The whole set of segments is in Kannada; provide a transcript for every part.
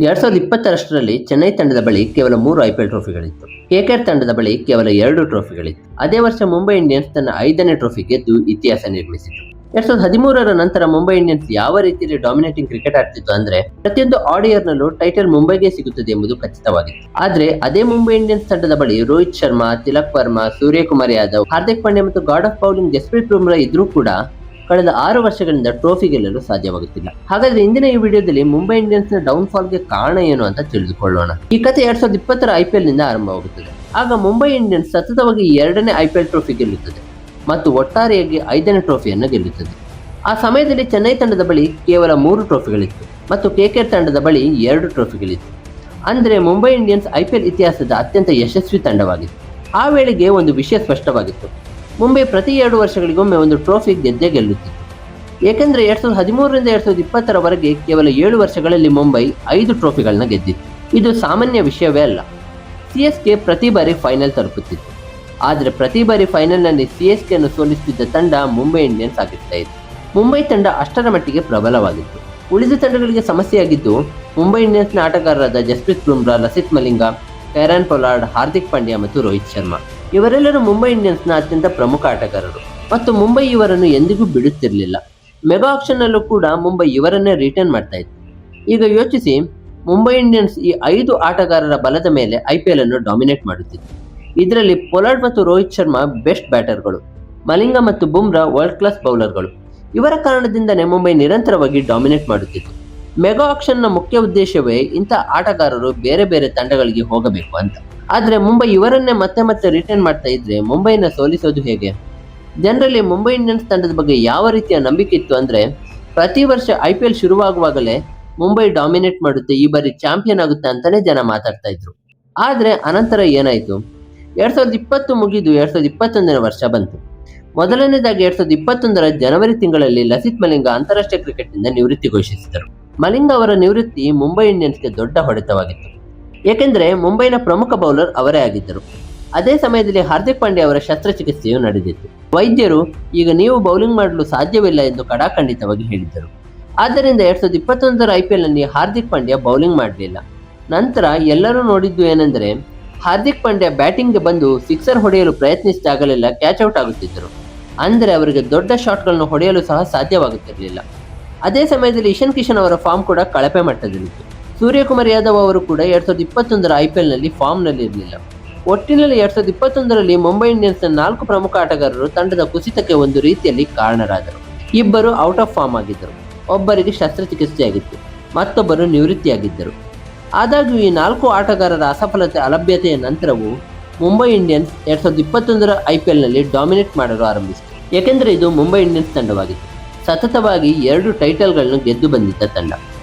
2020 ಚೆನ್ನೈ ತಂಡದ ಬಳಿ ಕೇವಲ 3 ಐಪಿಎಲ್ ಟ್ರೋಫಿಗಳಿತ್ತು. ಕೆಕೆಆರ್ ತಂಡದ ಬಳಿ ಕೇವಲ 2 ಟ್ರೋಫಿಗಳಿತ್ತು. ಅದೇ ವರ್ಷ ಮುಂಬೈ ಇಂಡಿಯನ್ಸ್ ತನ್ನ 5ನೇ ಟ್ರೋಫಿ ಗೆದ್ದು ಇತಿಹಾಸ ನಿರ್ಮಿಸಿತು. 2013ರ ನಂತರ ಮುಂಬೈ ಇಂಡಿಯನ್ಸ್ ಯಾವ ರೀತಿಯಲ್ಲಿ ಡಾಮಿನೇಟಿಂಗ್ ಕ್ರಿಕೆಟ್ ಆಡ್ತಿತ್ತು ಅಂದ್ರೆ ಪ್ರತಿಯೊಂದು ಆಡ್ ಇಯರ್ ನಲ್ಲೂ ಟೈಟಲ್ ಮುಂಬೈಗೆ ಸಿಗುತ್ತದೆ ಎಂಬುದು ಖಚಿತವಾಗಿತ್ತು. ಆದ್ರೆ ಅದೇ ಮುಂಬೈ ಇಂಡಿಯನ್ಸ್ ತಂಡದ ಬಳಿ ರೋಹಿತ್ ಶರ್ಮಾ, ತಿಲಕ್ ವರ್ಮಾ, ಸೂರ್ಯಕುಮಾರ್ ಯಾದವ್, ಹಾರ್ದಿಕ್ ಪಾಂಡ್ಯ ಮತ್ತು god of bowling Jasprit Bumrah ಇದ್ರೂ ಕೂಡ ಕಳೆದ 6 ವರ್ಷಗಳಿಂದ ಟ್ರೋಫಿ ಗೆಲ್ಲಲು ಸಾಧ್ಯವಾಗುತ್ತಿಲ್ಲ. ಹಾಗಾದ್ರೆ ಇಂದಿನ ಈ ವಿಡಿಯೋದಲ್ಲಿ ಮುಂಬೈ ಇಂಡಿಯನ್ಸ್ ನ ಡೌನ್ ಫಾಲ್ ಗೆ ಕಾರಣ ಏನು ಅಂತ ತಿಳಿದುಕೊಳ್ಳೋಣ. ಈ ಕಥೆ 2020ರ ಐಪಿಎಲ್ ನಿಂದ ಆರಂಭವಾಗುತ್ತದೆ. ಆಗ ಮುಂಬೈ ಇಂಡಿಯನ್ಸ್ ಸತತವಾಗಿ 2ನೇ ಐಪಿಎಲ್ ಟ್ರೋಫಿ ಗೆಲ್ಲುತ್ತದೆ ಮತ್ತು ಒಟ್ಟಾರೆಯಾಗಿ 5ನೇ ಟ್ರೋಫಿಯನ್ನು ಗೆಲ್ಲುತ್ತದೆ. ಆ ಸಮಯದಲ್ಲಿ ಚೆನ್ನೈ ತಂಡದ ಬಳಿ ಕೇವಲ 3 ಟ್ರೋಫಿಗಳಿತ್ತು ಮತ್ತು ಕೆಕೆಆರ್ ತಂಡದ ಬಳಿ 2 ಟ್ರೋಫಿಗಳಿತ್ತು. ಅಂದ್ರೆ ಮುಂಬೈ ಇಂಡಿಯನ್ಸ್ ಐಪಿಎಲ್ ಇತಿಹಾಸದ ಅತ್ಯಂತ ಯಶಸ್ವಿ ತಂಡವಾಗಿತ್ತು. ಆ ವೇಳೆಗೆ ಒಂದು ವಿಷಯ ಸ್ಪಷ್ಟವಾಗಿತ್ತು. ಮುಂಬೈ ಪ್ರತಿ 2 ವರ್ಷಗಳಿಗೊಮ್ಮೆ ಒಂದು ಟ್ರೋಫಿ ಗೆದ್ದೇ ಗೆಲ್ಲುತ್ತಿತ್ತು. ಏಕೆಂದರೆ 2013ರಿಂದ 2020ರವರೆಗೆ ಕೇವಲ 7 ವರ್ಷಗಳಲ್ಲಿ ಮುಂಬೈ 5 ಟ್ರೋಫಿಗಳನ್ನ ಗೆದ್ದಿತ್ತು. ಇದು ಸಾಮಾನ್ಯ ವಿಷಯವೇ ಅಲ್ಲ. ಸಿಎಸ್ಕೆ ಪ್ರತಿ ಬಾರಿ ಫೈನಲ್ ತಲುಪುತ್ತಿತ್ತು. ಆದರೆ ಪ್ರತಿ ಬಾರಿ ಫೈನಲ್ನಲ್ಲಿ ಸಿಎಸ್ಕೆಯನ್ನು ಸೋಲಿಸುತ್ತಿದ್ದ ತಂಡ ಮುಂಬೈ ಇಂಡಿಯನ್ಸ್ ಆಗಿರ್ತಾ ಇತ್ತು. ಮುಂಬೈ ತಂಡ ಅಷ್ಟರ ಮಟ್ಟಿಗೆ ಪ್ರಬಲವಾಗಿತ್ತು. ಉಳಿದ ತಂಡಗಳಿಗೆ ಸಮಸ್ಯೆಯಾಗಿದ್ದು ಮುಂಬೈ ಇಂಡಿಯನ್ಸ್ನ ಆಟಗಾರರಾದ ಜಸ್ಪ್ರೀತ್ ಬುಮ್ರಾ, ಲಸಿತ್ ಮಲಿಂಗ, ಕೈರಾನ್ ಪೊಲಾರ್ಡ್, ಹಾರ್ದಿಕ್ ಪಾಂಡ್ಯ ಮತ್ತು ರೋಹಿತ್ ಶರ್ಮಾ ಇವರೆಲ್ಲರೂ ಮುಂಬೈ ಇಂಡಿಯನ್ಸ್ನ ಅತ್ಯಂತ ಪ್ರಮುಖ ಆಟಗಾರರು ಮತ್ತು ಮುಂಬೈ ಇವರನ್ನು ಎಂದಿಗೂ ಬಿಡುತ್ತಿರಲಿಲ್ಲ. ಮೆಗಾ ಆಕ್ಷನ್ನಲ್ಲೂ ಕೂಡ ಮುಂಬೈ ಇವರನ್ನೇ ರಿಟರ್ನ್ ಮಾಡ್ತಾ ಇತ್ತು. ಈಗ ಯೋಚಿಸಿ, ಮುಂಬೈ ಇಂಡಿಯನ್ಸ್ ಈ 5 ಆಟಗಾರರ ಬಲದ ಮೇಲೆ ಐಪಿಎಲ್ ಅನ್ನು ಡಾಮಿನೇಟ್ ಮಾಡುತ್ತಿತ್ತು. ಇದರಲ್ಲಿ ಪೊಲಾರ್ಡ್ ಮತ್ತು ರೋಹಿತ್ ಶರ್ಮಾ ಬೆಸ್ಟ್ ಬ್ಯಾಟರ್ಗಳು, ಮಲಿಂಗ ಮತ್ತು ಬುಮ್ರಾ ವರ್ಲ್ಡ್ ಕ್ಲಾಸ್ ಬೌಲರ್ಗಳು. ಇವರ ಕಾರಣದಿಂದನೇ ಮುಂಬೈ ನಿರಂತರವಾಗಿ ಡಾಮಿನೇಟ್ ಮಾಡುತ್ತಿತ್ತು. ಮೆಗಾ ಆಕ್ಷನ್ನ ಮುಖ್ಯ ಉದ್ದೇಶವೇ ಇಂಥ ಆಟಗಾರರು ಬೇರೆ ಬೇರೆ ತಂಡಗಳಿಗೆ ಹೋಗಬೇಕು ಅಂತ. ಆದರೆ ಮುಂಬೈ ಇವರನ್ನೇ ಮತ್ತೆ ಮತ್ತೆ ರಿಟರ್ನ್ ಮಾಡ್ತಾ ಇದ್ರೆ ಮುಂಬೈನ ಸೋಲಿಸೋದು ಹೇಗೆ? ಜನರಲ್ಲಿ ಮುಂಬೈ ಇಂಡಿಯನ್ಸ್ ತಂಡದ ಬಗ್ಗೆ ಯಾವ ರೀತಿಯ ನಂಬಿಕೆ ಇತ್ತು ಅಂದ್ರೆ ಪ್ರತಿ ವರ್ಷ ಐಪಿಎಲ್ ಶುರುವಾಗುವಾಗಲೇ ಮುಂಬೈ ಡಾಮಿನೇಟ್ ಮಾಡುತ್ತೆ, ಈ ಬಾರಿ ಚಾಂಪಿಯನ್ ಆಗುತ್ತೆ ಅಂತಾನೆ ಜನ ಮಾತಾಡ್ತಾ ಇದ್ರು. ಆದ್ರೆ ಅನಂತರ ಏನಾಯ್ತು? 2020 ಮುಗಿದು 2021ನೇ ವರ್ಷ ಬಂತು. ಮೊದಲನೇದಾಗಿ 2021ರ ಜನವರಿ ತಿಂಗಳಲ್ಲಿ ಲಸಿತ್ ಮಲಿಂಗ ಅಂತಾರಾಷ್ಟ್ರೀಯ ಕ್ರಿಕೆಟ್ನಿಂದ ನಿವೃತ್ತಿ ಘೋಷಿಸಿದರು. ಮಲಿಂಗ ಅವರ ನಿವೃತ್ತಿ ಮುಂಬೈ ಇಂಡಿಯನ್ಸ್ಗೆ ದೊಡ್ಡ ಹೊಡೆತವಾಗಿತ್ತು. ಏಕೆಂದರೆ ಮುಂಬೈನ ಪ್ರಮುಖ ಬೌಲರ್ ಅವರೇ ಆಗಿದ್ದರು. ಅದೇ ಸಮಯದಲ್ಲಿ ಹಾರ್ದಿಕ್ ಪಾಂಡ್ಯ ಅವರ ಶಸ್ತ್ರಚಿಕಿತ್ಸೆಯು ನಡೆದಿತ್ತು. ವೈದ್ಯರು ಈಗ ನೀವು ಬೌಲಿಂಗ್ ಮಾಡಲು ಸಾಧ್ಯವಿಲ್ಲ ಎಂದು ಕಡಾಖಂಡಿತವಾಗಿ ಹೇಳಿದ್ದರು. ಆದ್ದರಿಂದ 2021ರ ಐಪಿಎಲ್ನಲ್ಲಿ ಹಾರ್ದಿಕ್ ಪಾಂಡ್ಯ ಬೌಲಿಂಗ್ ಮಾಡಲಿಲ್ಲ. ನಂತರ ಎಲ್ಲರೂ ನೋಡಿದ್ದು ಏನೆಂದರೆ ಹಾರ್ದಿಕ್ ಪಾಂಡ್ಯ ಬ್ಯಾಟಿಂಗ್ಗೆ ಬಂದು ಸಿಕ್ಸರ್ ಹೊಡೆಯಲು ಪ್ರಯತ್ನಿಸಿದಾಗಲೆಲ್ಲ ಕ್ಯಾಚ್ ಔಟ್ ಆಗುತ್ತಿದ್ದರು. ಅಂದರೆ ಅವರಿಗೆ ದೊಡ್ಡ ಶಾಟ್ಗಳನ್ನು ಹೊಡೆಯಲು ಸಹ ಸಾಧ್ಯವಾಗುತ್ತಿರಲಿಲ್ಲ. ಅದೇ ಸಮಯದಲ್ಲಿ ಇಶಾನ್ ಕಿಶನ್ ಅವರ ಫಾರ್ಮ್ ಕೂಡ ಕಳಪೆ ಮಟ್ಟದಲ್ಲಿತ್ತು. ಸೂರ್ಯಕುಮಾರ್ ಯಾದವ್ ಅವರು ಕೂಡ 2021ರ ಐಪಿಎಲ್ನಲ್ಲಿ ಫಾರ್ಮ್ನಲ್ಲಿ ಇರಲಿಲ್ಲ. ಒಟ್ಟಿನಲ್ಲಿ 2021ರಲ್ಲಿ ಮುಂಬೈ ಇಂಡಿಯನ್ಸ್ನ 4 ಪ್ರಮುಖ ಆಟಗಾರರು ತಂಡದ ಕುಸಿತಕ್ಕೆ ಒಂದು ರೀತಿಯಲ್ಲಿ ಕಾರಣರಾದರು. ಇಬ್ಬರು ಔಟ್ ಆಫ್ ಫಾರ್ಮ್ ಆಗಿದ್ದರು, ಒಬ್ಬರಿಗೆ ಶಸ್ತ್ರಚಿಕಿತ್ಸೆಯಾಗಿತ್ತು, ಮತ್ತೊಬ್ಬರು ನಿವೃತ್ತಿಯಾಗಿದ್ದರು. ಆದಾಗ್ಯೂ ಈ 4 ಆಟಗಾರರ ಅಸಫಲತೆ ಅಲಭ್ಯತೆಯ ನಂತರವೂ ಮುಂಬೈ ಇಂಡಿಯನ್ಸ್ 2021ರ ಐಪಿಎಲ್ನಲ್ಲಿ ಡಾಮಿನೇಟ್ ಮಾಡಲು ಆರಂಭಿಸಿತು. ಏಕೆಂದರೆ ಇದು ಮುಂಬೈ ಇಂಡಿಯನ್ಸ್ ತಂಡವಾಗಿತ್ತು. ಸತತವಾಗಿ 2 ಟೈಟಲ್ಗಳನ್ನು ಗೆದ್ದು ಬಂದಿದ್ದ ತಂಡ.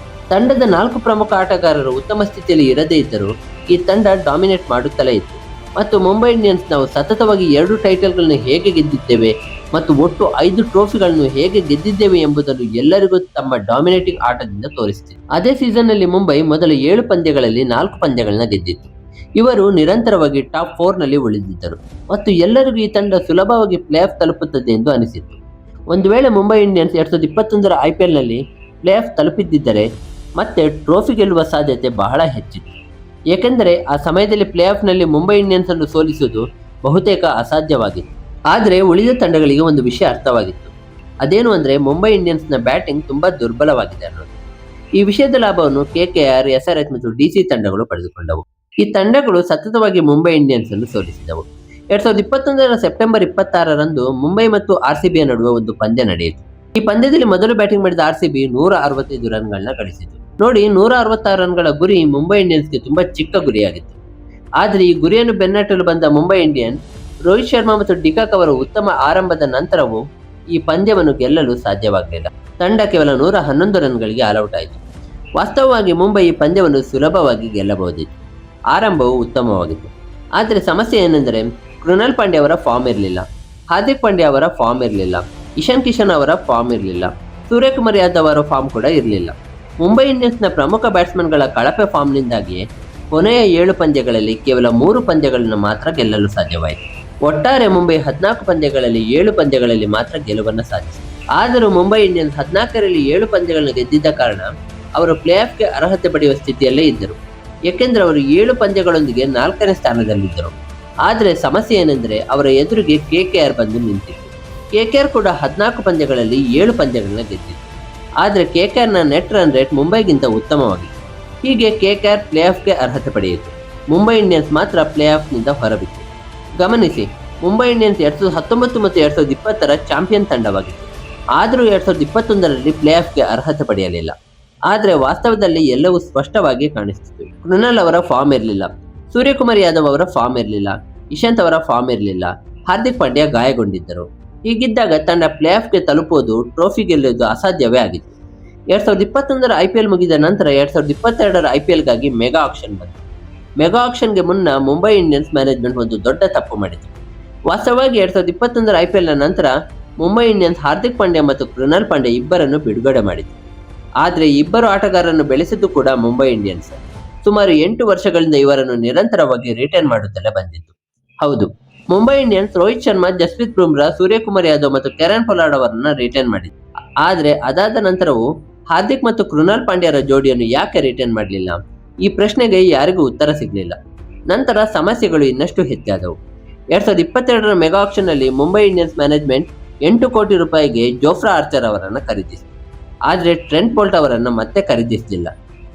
ತಂಡದ 4 ಪ್ರಮುಖ ಆಟಗಾರರು ಉತ್ತಮ ಸ್ಥಿತಿಯಲ್ಲಿ ಇರದೇ ಇದ್ದರೂ ಈ ತಂಡ ಡಾಮಿನೇಟ್ ಮಾಡುತ್ತಲೇ ಇತ್ತು ಮತ್ತು ಮುಂಬೈ ಇಂಡಿಯನ್ಸ್ ನಾವು ಸತತವಾಗಿ 2 ಟೈಟಲ್ಗಳನ್ನು ಹೇಗೆ ಗೆದ್ದಿದ್ದೇವೆ ಮತ್ತು ಒಟ್ಟು 5 ಟ್ರೋಫಿಗಳನ್ನು ಹೇಗೆ ಗೆದ್ದಿದ್ದೇವೆ ಎಂಬುದನ್ನು ಎಲ್ಲರಿಗೂ ತಮ್ಮ ಡಾಮಿನೇಟಿಂಗ್ ಆಟದಿಂದ ತೋರಿಸಿದೆ. ಅದೇ ಸೀಸನ್ನಲ್ಲಿ ಮುಂಬೈ ಮೊದಲ 7 ಪಂದ್ಯಗಳಲ್ಲಿ 4 ಪಂದ್ಯಗಳನ್ನ ಗೆದ್ದಿತ್ತು. ಇವರು ನಿರಂತರವಾಗಿ ಟಾಪ್ 4ನಲ್ಲಿ ಉಳಿದಿದ್ದರು ಮತ್ತು ಎಲ್ಲರಿಗೂ ಈ ತಂಡ ಸುಲಭವಾಗಿ ಪ್ಲೇ ಆಫ್ ತಲುಪುತ್ತದೆ ಎಂದು ಅನಿಸಿತ್ತು. ಒಂದು ವೇಳೆ ಮುಂಬೈ ಇಂಡಿಯನ್ಸ್ 2021ರ ಐಪಿಎಲ್ನಲ್ಲಿ ಪ್ಲೇ ಆಫ್ ತಲುಪಿದ್ದರೆ ಮತ್ತೆ ಟ್ರೋಫಿ ಗೆಲ್ಲುವ ಸಾಧ್ಯತೆ ಬಹಳ ಹೆಚ್ಚಿತ್ತು. ಏಕೆಂದರೆ ಆ ಸಮಯದಲ್ಲಿ ಪ್ಲೇ ಆಫ್ನಲ್ಲಿ ಮುಂಬೈ ಇಂಡಿಯನ್ಸ್ ಅನ್ನು ಸೋಲಿಸುವುದು ಬಹುತೇಕ ಅಸಾಧ್ಯವಾಗಿತ್ತು. ಆದರೆ ಉಳಿದ ತಂಡಗಳಿಗೆ ಒಂದು ವಿಷಯ ಅರ್ಥವಾಗಿತ್ತು. ಅದೇನು ಅಂದರೆ ಮುಂಬೈ ಇಂಡಿಯನ್ಸ್ನ ಬ್ಯಾಟಿಂಗ್ ತುಂಬ ದುರ್ಬಲವಾಗಿದೆ ಅನ್ನೋದು. ಈ ವಿಷಯದ ಲಾಭವನ್ನು ಕೆಕೆಆರ್, ಎಸ್ಆರ್ಎಚ್ ಮತ್ತು ಡಿಸಿ ತಂಡಗಳು ಪಡೆದುಕೊಂಡವು. ಈ ತಂಡಗಳು ಸತತವಾಗಿ ಮುಂಬೈ ಇಂಡಿಯನ್ಸ್ ಅನ್ನು ಸೋಲಿಸಿದವು. 2021ರ ಸೆಪ್ಟೆಂಬರ್ 26ರಂದು ಮುಂಬೈ ಮತ್ತು ಆರ್ಸಿಬಿಯ ನಡುವೆ ಒಂದು ಪಂದ್ಯ ನಡೆಯಿತು. ಈ ಪಂದ್ಯದಲ್ಲಿ ಮೊದಲು ಬ್ಯಾಟಿಂಗ್ ಮಾಡಿದ ಆರ್ಸಿಬಿ 165 ರನ್ಗಳನ್ನ ಗಳಿಸಿತು. ನೋಡಿ, 166 ರನ್ಗಳ ಗುರಿ ಮುಂಬೈ ಇಂಡಿಯನ್ಸ್ಗೆ ತುಂಬಾ ಚಿಕ್ಕ ಗುರಿಯಾಗಿತ್ತು. ಆದರೆ ಈ ಗುರಿಯನ್ನು ಬೆನ್ನಟ್ಟಲು ಬಂದ ಮುಂಬೈ ಇಂಡಿಯನ್ಸ್ ರೋಹಿತ್ ಶರ್ಮಾ ಮತ್ತು ಡಿಕಾಕ್ ಅವರ ಉತ್ತಮ ಆರಂಭದ ನಂತರವೂ ಈ ಪಂದ್ಯವನ್ನು ಗೆಲ್ಲಲು ಸಾಧ್ಯವಾಗಲಿಲ್ಲ. ತಂಡ ಕೇವಲ 111 ರನ್ಗಳಿಗೆ ಆಲ್ಔಟ್ ಆಯಿತು. ವಾಸ್ತವವಾಗಿ ಮುಂಬೈ ಈ ಪಂದ್ಯವನ್ನು ಸುಲಭವಾಗಿ ಗೆಲ್ಲಬಹುದಿತ್ತು. ಆರಂಭವು ಉತ್ತಮವಾಗಿತ್ತು. ಆದರೆ ಸಮಸ್ಯೆ ಏನೆಂದರೆ ಕೃಣಾಲ್ ಪಾಂಡ್ಯ ಅವರ ಫಾರ್ಮ್ ಇರಲಿಲ್ಲ, ಹಾರ್ದಿಕ್ ಪಾಂಡ್ಯ ಅವರ ಫಾರ್ಮ್ ಇರಲಿಲ್ಲ, ಇಶಾನ್ ಕಿಶನ್ ಅವರ ಫಾರ್ಮ್ ಇರಲಿಲ್ಲ, ಸೂರ್ಯಕುಮಾರ್ ಯಾದವ್ ಅವರ ಫಾರ್ಮ್ ಕೂಡ ಇರಲಿಲ್ಲ. ಮುಂಬೈ ಇಂಡಿಯನ್ಸ್ನ ಪ್ರಮುಖ ಬ್ಯಾಟ್ಸ್ಮನ್ಗಳ ಕಳಪೆ ಫಾರ್ಮ್ನಿಂದಾಗಿಯೇ ಕೊನೆಯ 7 ಪಂದ್ಯಗಳಲ್ಲಿ ಕೇವಲ 3 ಪಂದ್ಯಗಳನ್ನು ಮಾತ್ರ ಗೆಲ್ಲಲು ಸಾಧ್ಯವಾಯಿತು. ಒಟ್ಟಾರೆ ಮುಂಬೈ 14 ಪಂದ್ಯಗಳಲ್ಲಿ 7 ಪಂದ್ಯಗಳಲ್ಲಿ ಮಾತ್ರ ಗೆಲುವನ್ನು ಸಾಧಿಸಿತು. ಆದರೂ ಮುಂಬೈ ಇಂಡಿಯನ್ಸ್ 14ರಲ್ಲಿ 7 ಪಂದ್ಯಗಳನ್ನು ಗೆದ್ದಿದ್ದ ಕಾರಣ ಅವರು ಪ್ಲೇ ಆಫ್ಗೆ ಅರ್ಹತೆ ಪಡೆಯುವ ಸ್ಥಿತಿಯಲ್ಲೇ ಇದ್ದರು. ಏಕೆಂದರೆ ಅವರು 7 ಪಂದ್ಯಗಳೊಂದಿಗೆ 4ನೇ ಸ್ಥಾನದಲ್ಲಿದ್ದರು. ಆದರೆ ಸಮಸ್ಯೆ ಏನೆಂದರೆ ಅವರ ಎದುರಿಗೆ KKR ಬಂದು ನಿಂತಿತ್ತು. KKR ಕೂಡ 14 ಪಂದ್ಯಗಳಲ್ಲಿ 7 ಪಂದ್ಯಗಳನ್ನ ಗೆದ್ದಿತ್ತು. ಆದರೆ KKRನ ನೆಟ್ ರನ್ ರೇಟ್ ಮುಂಬೈಗಿಂತ ಉತ್ತಮವಾಗಿತ್ತು. ಹೀಗೆ KKR ಪ್ಲೇ ಆಫ್ಗೆ ಅರ್ಹತೆ ಪಡೆಯಿತು. ಮುಂಬೈ ಇಂಡಿಯನ್ಸ್ ಮಾತ್ರ ಪ್ಲೇ ಆಫ್ನಿಂದ ಹೊರಬಿತ್ತು. ಗಮನಿಸಿ, ಮುಂಬೈ ಇಂಡಿಯನ್ಸ್ 2019 ಮತ್ತು 2020ರ ಚಾಂಪಿಯನ್ ತಂಡವಾಗಿತ್ತು. ಆದರೂ 2021ರಲ್ಲಿ ಪ್ಲೇ ಆಫ್ಗೆ ಅರ್ಹತೆ ಪಡೆಯಲಿಲ್ಲ. ಆದರೆ ವಾಸ್ತವದಲ್ಲಿ ಎಲ್ಲವೂ ಸ್ಪಷ್ಟವಾಗಿ ಕಾಣಿಸ್ತಿತ್ತು. ಕೃಣಾಲ್ ಅವರ ಫಾರ್ಮ್ ಇರಲಿಲ್ಲ, ಸೂರ್ಯಕುಮಾರ್ ಯಾದವ್ ಅವರ ಫಾರ್ಮ್ ಇರಲಿಲ್ಲ, ಇಶಾಂತ್ ಅವರ ಫಾರ್ಮ್ ಇರಲಿಲ್ಲ, ಹಾರ್ದಿಕ್ ಪಾಂಡ್ಯ ಗಾಯಗೊಂಡಿದ್ದರು. ಹೀಗಿದ್ದಾಗ ತಂಡ ಪ್ಲೇ ಆಫ್ಗೆ ತಲುಪುವುದು, ಟ್ರೋಫಿ ಗೆಲ್ಲುವುದು ಅಸಾಧ್ಯವೇ ಆಗಿತ್ತು. 2021ರ IPL ಮುಗಿದ ನಂತರ 2022ರ IPLಗಾಗಿ ಮೆಗಾ ಆಕ್ಷನ್ ಬಂತು. ಮೆಗಾ ಆಕ್ಷನ್ಗೆ ಮುನ್ನ ಮುಂಬೈ ಇಂಡಿಯನ್ಸ್ ಮ್ಯಾನೇಜ್ಮೆಂಟ್ ಒಂದು ದೊಡ್ಡ ತಪ್ಪು ಮಾಡಿತು. ವಾಸ್ತವವಾಗಿ 2021ರ IPLನ ನಂತರ ಮುಂಬೈ ಇಂಡಿಯನ್ಸ್ ಹಾರ್ದಿಕ್ ಪಾಂಡ್ಯ ಮತ್ತು ಕೃಣಾಲ್ ಪಾಂಡ್ಯ ಇಬ್ಬರನ್ನು ಬಿಡುಗಡೆ ಮಾಡಿತು. ಆದರೆ ಇಬ್ಬರು ಆಟಗಾರರನ್ನು ಬೆಳೆಸಿದ್ದು ಕೂಡ ಮುಂಬೈ ಇಂಡಿಯನ್ಸ್. ಸುಮಾರು 8 ವರ್ಷಗಳಿಂದ ಇವರನ್ನು ನಿರಂತರವಾಗಿ ರಿಟೈನ್ ಮಾಡುತ್ತಲೇ ಬಂದಿತ್ತು. ಹೌದು, ಮುಂಬೈ ಇಂಡಿಯನ್ಸ್ ರೋಹಿತ್ ಶರ್ಮಾ, ಜಸ್ಪ್ರೀತ್ ಬುಮ್ರಾ, ಸೂರ್ಯಕುಮಾರ್ ಯಾದವ್ ಮತ್ತು ಕೆರನ್ ಪೊಲಾರ್ಡ್ ಅವರನ್ನು ರಿಟೈನ್ ಮಾಡಿತು. ಆದರೆ ಅದಾದ ನಂತರವೂ ಹಾರ್ದಿಕ್ ಮತ್ತು ಕೃಣಾಲ್ ಪಾಂಡ್ಯರ ಜೋಡಿಯನ್ನು ಯಾಕೆ ರಿಟೈನ್ ಮಾಡಲಿಲ್ಲ? ಈ ಪ್ರಶ್ನೆಗೆ ಯಾರಿಗೂ ಉತ್ತರ ಸಿಗಲಿಲ್ಲ. ನಂತರ ಸಮಸ್ಯೆಗಳು ಇನ್ನಷ್ಟು ಹೆಚ್ಚಾದವು. 2022ರ ಮೆಗಾ ಆಕ್ಷನ್ನಲ್ಲಿ ಮುಂಬೈ ಇಂಡಿಯನ್ಸ್ ಮ್ಯಾನೇಜ್ಮೆಂಟ್ 8 ಕೋಟಿ ರೂಪಾಯಿಗೆ ಜೋಫ್ರಾ ಆರ್ಚರ್ ಅವರನ್ನು ಖರೀದಿಸಿತು. ಆದರೆ ಟ್ರೆಂಟ್ ಬೋಲ್ಟ್ ಅವರನ್ನು ಮತ್ತೆ ಖರೀದಿಸಲಿಲ್ಲ.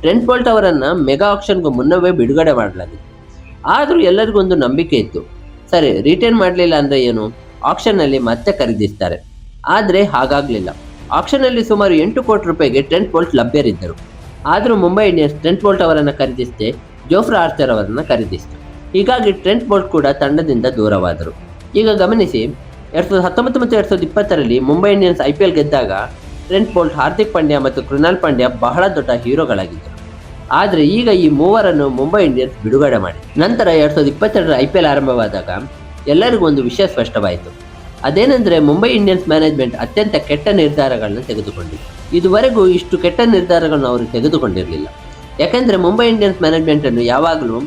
ಟ್ರೆಂಟ್ ಬೋಲ್ಟ್ ಅವರನ್ನು ಮೆಗಾ ಆಕ್ಷನ್ಗೂ ಮುನ್ನವೇ ಬಿಡುಗಡೆ ಮಾಡಲಾಗಿತ್ತು. ಆದರೂ ಎಲ್ಲರಿಗೂ ಒಂದು ನಂಬಿಕೆ ಇತ್ತು, ಸರಿ ರಿಟೈನ್ ಮಾಡಲಿಲ್ಲ ಅಂದರೆ ಏನು, ಆಕ್ಷನ್ನಲ್ಲಿ ಮತ್ತೆ ಖರೀದಿಸ್ತಾರೆ. ಆದರೆ ಹಾಗಾಗಲಿಲ್ಲ. ಆಕ್ಷನ್ನಲ್ಲಿ ಸುಮಾರು 8 ಕೋಟಿ ರೂಪಾಯಿಗೆ ಟ್ರೆಂಟ್ ಬೋಲ್ಟ್ ಲಭ್ಯರಿದ್ದರು. ಆದರೂ ಮುಂಬೈ ಇಂಡಿಯನ್ಸ್ ಟ್ರೆಂಟ್ ಬೋಲ್ಟ್ ಅವರನ್ನು ಖರೀದಿಸದೆ ಜೋಫ್ರಾ ಆರ್ಚರ್ ಅವರನ್ನು ಖರೀದಿಸಿತು. ಹೀಗಾಗಿ ಟ್ರೆಂಟ್ ಬೋಲ್ಟ್ ಕೂಡ ತಂಡದಿಂದ ದೂರವಾದರು. ಈಗ ಗಮನಿಸಿ, 2019 ಮತ್ತು 2020ರಲ್ಲಿ ಮುಂಬೈ ಇಂಡಿಯನ್ಸ್ IPL ಗೆದ್ದಾಗ ಟ್ರೆಂಟ್ ಬೋಲ್ಟ್, ಹಾರ್ದಿಕ್ ಪಾಂಡ್ಯ ಮತ್ತು ಕೃಣಾಲ್ ಪಾಂಡ್ಯ ಬಹಳ ದೊಡ್ಡ ಹೀರೋಗಳಾಗಿದ್ದರು. ಆದರೆ ಈಗ ಈ ಮೂವರನ್ನು ಮುಂಬೈ ಇಂಡಿಯನ್ಸ್ ಬಿಡುಗಡೆ ಮಾಡಿ ನಂತರ 2022ರ IPL ಆರಂಭವಾದಾಗ ಎಲ್ಲರಿಗೂ ಒಂದು ವಿಷಯ ಸ್ಪಷ್ಟವಾಯಿತು. ಅದೇನೆಂದರೆ ಮುಂಬೈ ಇಂಡಿಯನ್ಸ್ ಮ್ಯಾನೇಜ್ಮೆಂಟ್ ಅತ್ಯಂತ ಕೆಟ್ಟ ನಿರ್ಧಾರಗಳನ್ನು ತೆಗೆದುಕೊಂಡಿದೆ. ಇದುವರೆಗೂ ಇಷ್ಟು ಕೆಟ್ಟ ನಿರ್ಧಾರಗಳನ್ನು ಅವರು ತೆಗೆದುಕೊಂಡಿರಲಿಲ್ಲ. ಯಾಕೆಂದರೆ ಮುಂಬೈ ಇಂಡಿಯನ್ಸ್ ಮ್ಯಾನೇಜ್ಮೆಂಟನ್ನು ಯಾವಾಗಲೂ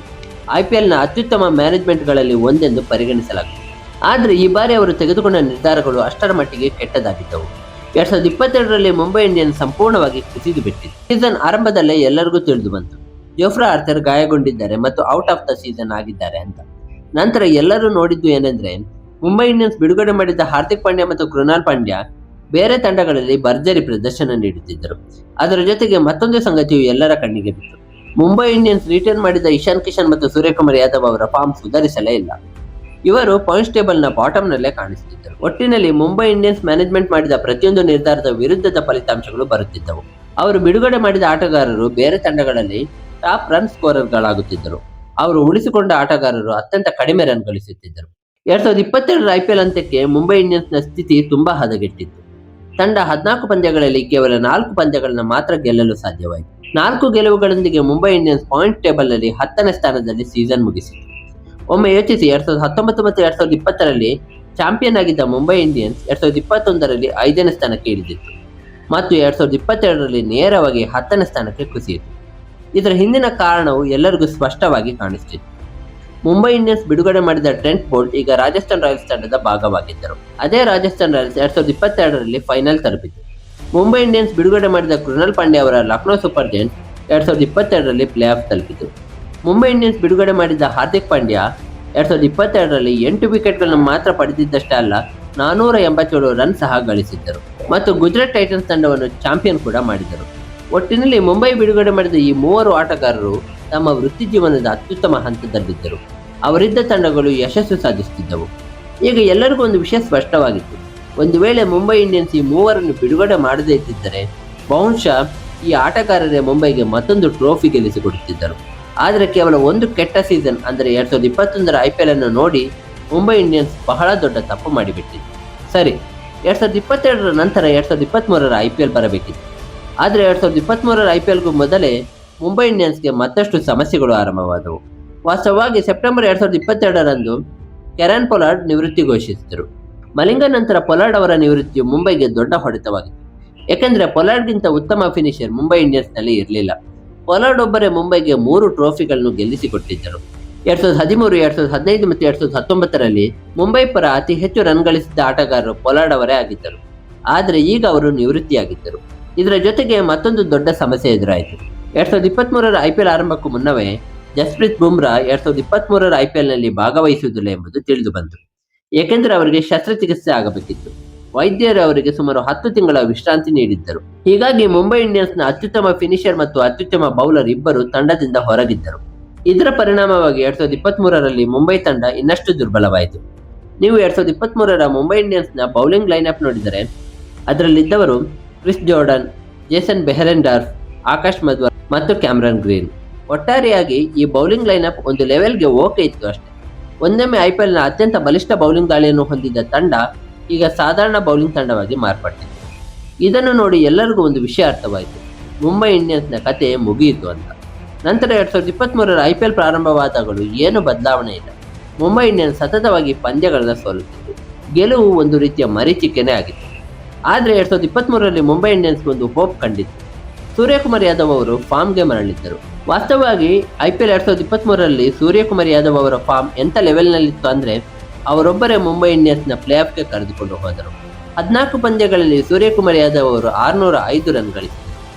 IPLನ ಅತ್ಯುತ್ತಮ ಮ್ಯಾನೇಜ್ಮೆಂಟ್ಗಳಲ್ಲಿ ಒಂದೆಂದು ಪರಿಗಣಿಸಲಾಗುತ್ತದೆ. ಆದರೆ ಈ ಬಾರಿ ಅವರು ತೆಗೆದುಕೊಂಡ ನಿರ್ಧಾರಗಳು ಅಷ್ಟರ ಮಟ್ಟಿಗೆ ಕೆಟ್ಟದಾಗಿದ್ದವು. 2022ರಲ್ಲಿ ಮುಂಬೈ ಇಂಡಿಯನ್ಸ್ ಸಂಪೂರ್ಣವಾಗಿ ಕುಸಿದು ಬಿಟ್ಟಿದೆ. ಸೀಸನ್ ಆರಂಭದಲ್ಲೇ ಎಲ್ಲರಿಗೂ ತಿಳಿದು ಬಂತು, ಜೋಫ್ರಾ ಆರ್ಚರ್ ಗಾಯಗೊಂಡಿದ್ದಾರೆ ಮತ್ತು ಔಟ್ ಆಫ್ ದ ಸೀಸನ್ ಆಗಿದ್ದಾರೆ ಅಂತ. ನಂತರ ಎಲ್ಲರೂ ನೋಡಿದ್ದು ಏನೆಂದರೆ, ಮುಂಬೈ ಇಂಡಿಯನ್ಸ್ ಬಿಡುಗಡೆ ಮಾಡಿದ ಹಾರ್ದಿಕ್ ಪಾಂಡ್ಯ ಮತ್ತು ಕೃಣಾಲ್ ಪಾಂಡ್ಯ ಬೇರೆ ತಂಡಗಳಲ್ಲಿ ಭರ್ಜರಿ ಪ್ರದರ್ಶನ ನೀಡುತ್ತಿದ್ದರು. ಅದರ ಜೊತೆಗೆ ಮತ್ತೊಂದು ಸಂಗತಿಯು ಎಲ್ಲರ ಕಣ್ಣಿಗೆ ಬಿತ್ತು. ಮುಂಬೈ ಇಂಡಿಯನ್ಸ್ ರಿಟೈನ್ ಮಾಡಿದ ಇಶಾನ್ ಕಿಶನ್ ಮತ್ತು ಸೂರ್ಯಕುಮಾರ್ ಯಾದವ್ ಅವರ ಫಾರ್ಮ್ ಸುಧಾರಿಸಲೇ ಇಲ್ಲ. ಇವರು ಪಾಯಿಂಟ್ಸ್ ಟೇಬಲ್ನ ಬಾಟಮ್ನಲ್ಲೇ ಕಾಣಿಸುತ್ತಿದ್ದರು. ಒಟ್ಟಿನಲ್ಲಿ ಮುಂಬೈ ಇಂಡಿಯನ್ಸ್ ಮ್ಯಾನೇಜ್ಮೆಂಟ್ ಮಾಡಿದ ಪ್ರತಿಯೊಂದು ನಿರ್ಧಾರದ ವಿರುದ್ಧದ ಫಲಿತಾಂಶಗಳು ಬರುತ್ತಿದ್ದವು. ಅವರು ಬಿಡುಗಡೆ ಮಾಡಿದ ಆಟಗಾರರು ಬೇರೆ ತಂಡಗಳಲ್ಲಿ ಟಾಪ್ ರನ್ ಸ್ಕೋರರ್ಗಳಾಗುತ್ತಿದ್ದರು. ಅವರು ಉಳಿಸಿಕೊಂಡ ಆಟಗಾರರು ಅತ್ಯಂತ ಕಡಿಮೆ ರನ್ ಗಳಿಸುತ್ತಿದ್ದರು. 2022ರ IPL ಅಂತ್ಯಕ್ಕೆ ಮುಂಬೈ ಇಂಡಿಯನ್ಸ್ನ ಸ್ಥಿತಿ ತುಂಬಾ ಹದಗೆಟ್ಟಿತ್ತು. ತಂಡ 14 ಪಂದ್ಯಗಳಲ್ಲಿ ಕೇವಲ 4 ಪಂದ್ಯಗಳನ್ನು ಮಾತ್ರ ಗೆಲ್ಲಲು ಸಾಧ್ಯವಾಯಿತು. 4 ಗೆಲುವುಗಳೊಂದಿಗೆ ಮುಂಬೈ ಇಂಡಿಯನ್ಸ್ ಪಾಯಿಂಟ್ ಟೇಬಲ್ನಲ್ಲಿ 10ನೇ ಸ್ಥಾನದಲ್ಲಿ ಸೀಸನ್ ಮುಗಿಸಿತು. ಒಮ್ಮೆ ಯೋಚಿಸಿ, 2019 ಮತ್ತು 2020ರಲ್ಲಿ ಚಾಂಪಿಯನ್ ಆಗಿದ್ದ ಮುಂಬೈ ಇಂಡಿಯನ್ಸ್ 2021ರಲ್ಲಿ 5ನೇ ಸ್ಥಾನಕ್ಕೆ ಇಳಿದಿತ್ತು ಮತ್ತು 2022ರಲ್ಲಿ ನೇರವಾಗಿ 10ನೇ ಸ್ಥಾನಕ್ಕೆ ಕುಸಿಯಿತು. ಇದರ ಹಿಂದಿನ ಕಾರಣವು ಎಲ್ಲರಿಗೂ ಸ್ಪಷ್ಟವಾಗಿ ಕಾಣಿಸುತ್ತಿತ್ತು. ಮುಂಬೈ ಇಂಡಿಯನ್ಸ್ ಬಿಡುಗಡೆ ಮಾಡಿದ ಟ್ರೆಂಟ್ ಬೋಲ್ಟ್ ಈಗ ರಾಜಸ್ಥಾನ್ ರಾಯಲ್ಸ್ ತಂಡದ ಭಾಗವಾಗಿದ್ದರು. ಅದೇ ರಾಜಸ್ಥಾನ್ ರಾಯಲ್ಸ್ 2022ರಲ್ಲಿ ಫೈನಲ್ ತಲುಪಿತು. ಮುಂಬೈ ಇಂಡಿಯನ್ಸ್ ಬಿಡುಗಡೆ ಮಾಡಿದ ಕೃಣಾಲ್ ಪಾಂಡ್ಯ ಅವರ ಲಕ್ನೋ ಸೂಪರ್ ಜೈಂಟ್ಸ್ 2022ರಲ್ಲಿ ಪ್ಲೇ ಆಫ್ ತಲುಪಿತು. ಮುಂಬೈ ಇಂಡಿಯನ್ಸ್ ಬಿಡುಗಡೆ ಮಾಡಿದ ಹಾರ್ದಿಕ್ ಪಾಂಡ್ಯ 2022ರಲ್ಲಿ 8 ವಿಕೆಟ್ಗಳನ್ನು ಮಾತ್ರ ಪಡೆದಿದ್ದಷ್ಟೇ ಅಲ್ಲ, 487 ರನ್ ಸಹ ಗಳಿಸಿದ್ದರು ಮತ್ತು ಗುಜರಾತ್ ಟೈಟನ್ಸ್ ತಂಡವನ್ನು ಚಾಂಪಿಯನ್ ಕೂಡ ಮಾಡಿದರು. ಒಟ್ಟಿನಲ್ಲಿ ಮುಂಬೈ ಬಿಡುಗಡೆ ಮಾಡಿದ ಈ 3 ಆಟಗಾರರು ತಮ್ಮ ವೃತ್ತಿ ಜೀವನದ ಅತ್ಯುತ್ತಮ ಹಂತದಲ್ಲಿದ್ದರು. ಅವರಿದ್ದ ತಂಡಗಳು ಯಶಸ್ಸು ಸಾಧಿಸುತ್ತಿದ್ದವು. ಈಗ ಎಲ್ಲರಿಗೂ ಒಂದು ವಿಷಯ ಸ್ಪಷ್ಟವಾಗಿತ್ತು, ಒಂದು ವೇಳೆ ಮುಂಬೈ ಇಂಡಿಯನ್ಸ್ ಈ 3ರನ್ನು ಬಿಡುಗಡೆ ಮಾಡದೇ ಇದ್ದಿದ್ದರೆ ಬಹುಶಃ ಈ ಆಟಗಾರರೇ ಮುಂಬೈಗೆ ಮತ್ತೊಂದು ಟ್ರೋಫಿ ಗೆಲ್ಲಿಸಿಕೊಡುತ್ತಿದ್ದರು. ಆದರೆ ಕೇವಲ ಒಂದು ಕೆಟ್ಟ ಸೀಸನ್ ಅಂದರೆ 2021ರ IPL ಅನ್ನು ನೋಡಿ ಮುಂಬೈ ಇಂಡಿಯನ್ಸ್ ಬಹಳ ದೊಡ್ಡ ತಪ್ಪು ಮಾಡಿಬಿಟ್ಟಿದೆ. ಸರಿ, 2022ರ ನಂತರ 2023ರ IPL ಬರಬೇಕಿತ್ತು. ಆದರೆ 2023ರ IPLಗೂ ಮೊದಲೇ ಮುಂಬೈ ಇಂಡಿಯನ್ಸ್ಗೆ ಮತ್ತಷ್ಟು ಸಮಸ್ಯೆಗಳು ಆರಂಭವಾದವು. ವಾಸ್ತವವಾಗಿ ಸೆಪ್ಟೆಂಬರ್ 2022ರಂದು ಕೆರನ್ ಪೊಲಾರ್ಡ್ ನಿವೃತ್ತಿ ಘೋಷಿಸಿದರು. ಮಲಿಂಗ ನಂತರ ಪೊಲಾರ್ಡ್ ಅವರ ನಿವೃತ್ತಿಯು ಮುಂಬೈಗೆ ದೊಡ್ಡ ಹೊಡೆತವಾಗಿತ್ತು. ಏಕೆಂದರೆ ಪೊಲಾರ್ಡ್ಗಿಂತ ಉತ್ತಮ ಫಿನಿಷರ್ ಮುಂಬೈ ಇಂಡಿಯನ್ಸ್ನಲ್ಲಿ ಇರಲಿಲ್ಲ. ಪೊಲಾರ್ಡ್ ಒಬ್ಬರೇ ಮುಂಬೈಗೆ 3 ಟ್ರೋಫಿಗಳನ್ನು ಗೆಲ್ಲಿಸಿಕೊಟ್ಟಿದ್ದರು. 2013, 2015 ಮತ್ತು 2019ರಲ್ಲಿ ಮುಂಬೈ ಪರ ಅತಿ ಹೆಚ್ಚು ರನ್ ಗಳಿಸಿದ್ದ ಆಟಗಾರರು ಪೊಲಾರ್ಡ್ ಅವರೇ ಆಗಿದ್ದರು. ಆದರೆ ಈಗ ಅವರು ನಿವೃತ್ತಿಯಾಗಿದ್ದರು. ಇದರ ಜೊತೆಗೆ ಮತ್ತೊಂದು ದೊಡ್ಡ ಸಮಸ್ಯೆ ಎದುರಾಯಿತು. 2023ರ IPL ಆರಂಭಕ್ಕೂ ಮುನ್ನವೇ ಜಸ್ಪ್ರೀತ್ ಬುಮ್ರಾ 2023ರ IPLನಲ್ಲಿ ಭಾಗವಹಿಸುವುದಿಲ್ಲ ಎಂಬುದು ತಿಳಿದು ಬಂತು. ಏಕೆಂದರೆ ಅವರಿಗೆ ಶಸ್ತ್ರಚಿಕಿತ್ಸೆ ಆಗಬೇಕಿತ್ತು. ವೈದ್ಯರು ಅವರಿಗೆ ಸುಮಾರು 10 ತಿಂಗಳ ವಿಶ್ರಾಂತಿ ನೀಡಿದ್ದರು. ಹೀಗಾಗಿ ಮುಂಬೈ ಇಂಡಿಯನ್ಸ್ನ ಅತ್ಯುತ್ತಮ ಫಿನಿಷರ್ ಮತ್ತು ಅತ್ಯುತ್ತಮ ಬೌಲರ್ ಇಬ್ಬರು ತಂಡದಿಂದ ಹೊರಗಿದ್ದರು. ಇದರ ಪರಿಣಾಮವಾಗಿ 2023ರಲ್ಲಿ ಮುಂಬೈ ತಂಡ ಇನ್ನಷ್ಟು ದುರ್ಬಲವಾಯಿತು. ನೀವು 2023ರ ಮುಂಬೈ ಇಂಡಿಯನ್ಸ್ನ ಬೌಲಿಂಗ್ ಲೈನ್ಅಪ್ ನೋಡಿದರೆ ಅದರಲ್ಲಿದ್ದವರು ಕ್ರಿಸ್ ಜೋರ್ಡನ್, ಜೇಸನ್ ಬೆಹರೆಂಡಾರ್ಫ್, ಆಕಾಶ್ ಮಧ್ವರ್ ಮತ್ತು ಕ್ಯಾಮರನ್ ಗ್ರೀನ್. ಒಟ್ಟಾರೆಯಾಗಿ ಈ ಬೌಲಿಂಗ್ ಲೈನ್ಅಪ್ ಒಂದು ಲೆವೆಲ್ಗೆ ಓಕೆ ಇತ್ತು ಅಷ್ಟೇ. ಒಂದೊಮ್ಮೆ IPLನ ಅತ್ಯಂತ ಬಲಿಷ್ಠ ಬೌಲಿಂಗ್ ದಾಳಿಯನ್ನು ಹೊಂದಿದ್ದ ತಂಡ ಈಗ ಸಾಧಾರಣ ಬೌಲಿಂಗ್ ತಂಡವಾಗಿ ಮಾರ್ಪಟ್ಟಿದೆ. ಇದನ್ನು ನೋಡಿ ಎಲ್ಲರಿಗೂ ಒಂದು ವಿಷಯ ಅರ್ಥವಾಯಿತು, ಮುಂಬೈ ಇಂಡಿಯನ್ಸ್ನ ಕತೆ ಮುಗಿಯಿತು ಅಂತ. ನಂತರ 2023ರ IPL ಪ್ರಾರಂಭವಾದಾಗಲೂ ಏನು ಬದಲಾವಣೆ ಇಲ್ಲ. ಮುಂಬೈ ಇಂಡಿಯನ್ಸ್ ಸತತವಾಗಿ ಪಂದ್ಯಗಳನ್ನು ಸೋಲುತ್ತಿತ್ತು. ಗೆಲುವು ಒಂದು ರೀತಿಯ ಮರೀಚಿಕೆನೇ ಆಗಿತ್ತು. ಆದರೆ 2023ರಲ್ಲಿ ಮುಂಬೈ ಇಂಡಿಯನ್ಸ್ಗೆ ಒಂದು ಹೋಪ್ ಕಂಡಿತ್ತು. ಸೂರ್ಯಕುಮಾರ್ ಯಾದವ್ ಅವರು ಫಾರ್ಮ್ಗೆ ಮರಳಿದ್ದರು. ವಾಸ್ತವವಾಗಿ IPL 2023ರಲ್ಲಿ ಸೂರ್ಯಕುಮಾರ್ ಯಾದವ್ ಅವರ ಫಾರ್ಮ್ ಎಂಥ ಲೆವೆಲ್ನಲ್ಲಿತ್ತು ಅಂದರೆ ಅವರೊಬ್ಬರೇ ಮುಂಬೈ ಇಂಡಿಯನ್ಸ್ನ ಪ್ಲೇ ಆಫ್ಗೆ ಕರೆದುಕೊಂಡು ಹೋದರು. 14 ಪಂದ್ಯಗಳಲ್ಲಿ ಸೂರ್ಯಕುಮಾರ್ ಯಾದವ್ ಅವರು 605 ರನ್ ಗಳಿಸಿದರು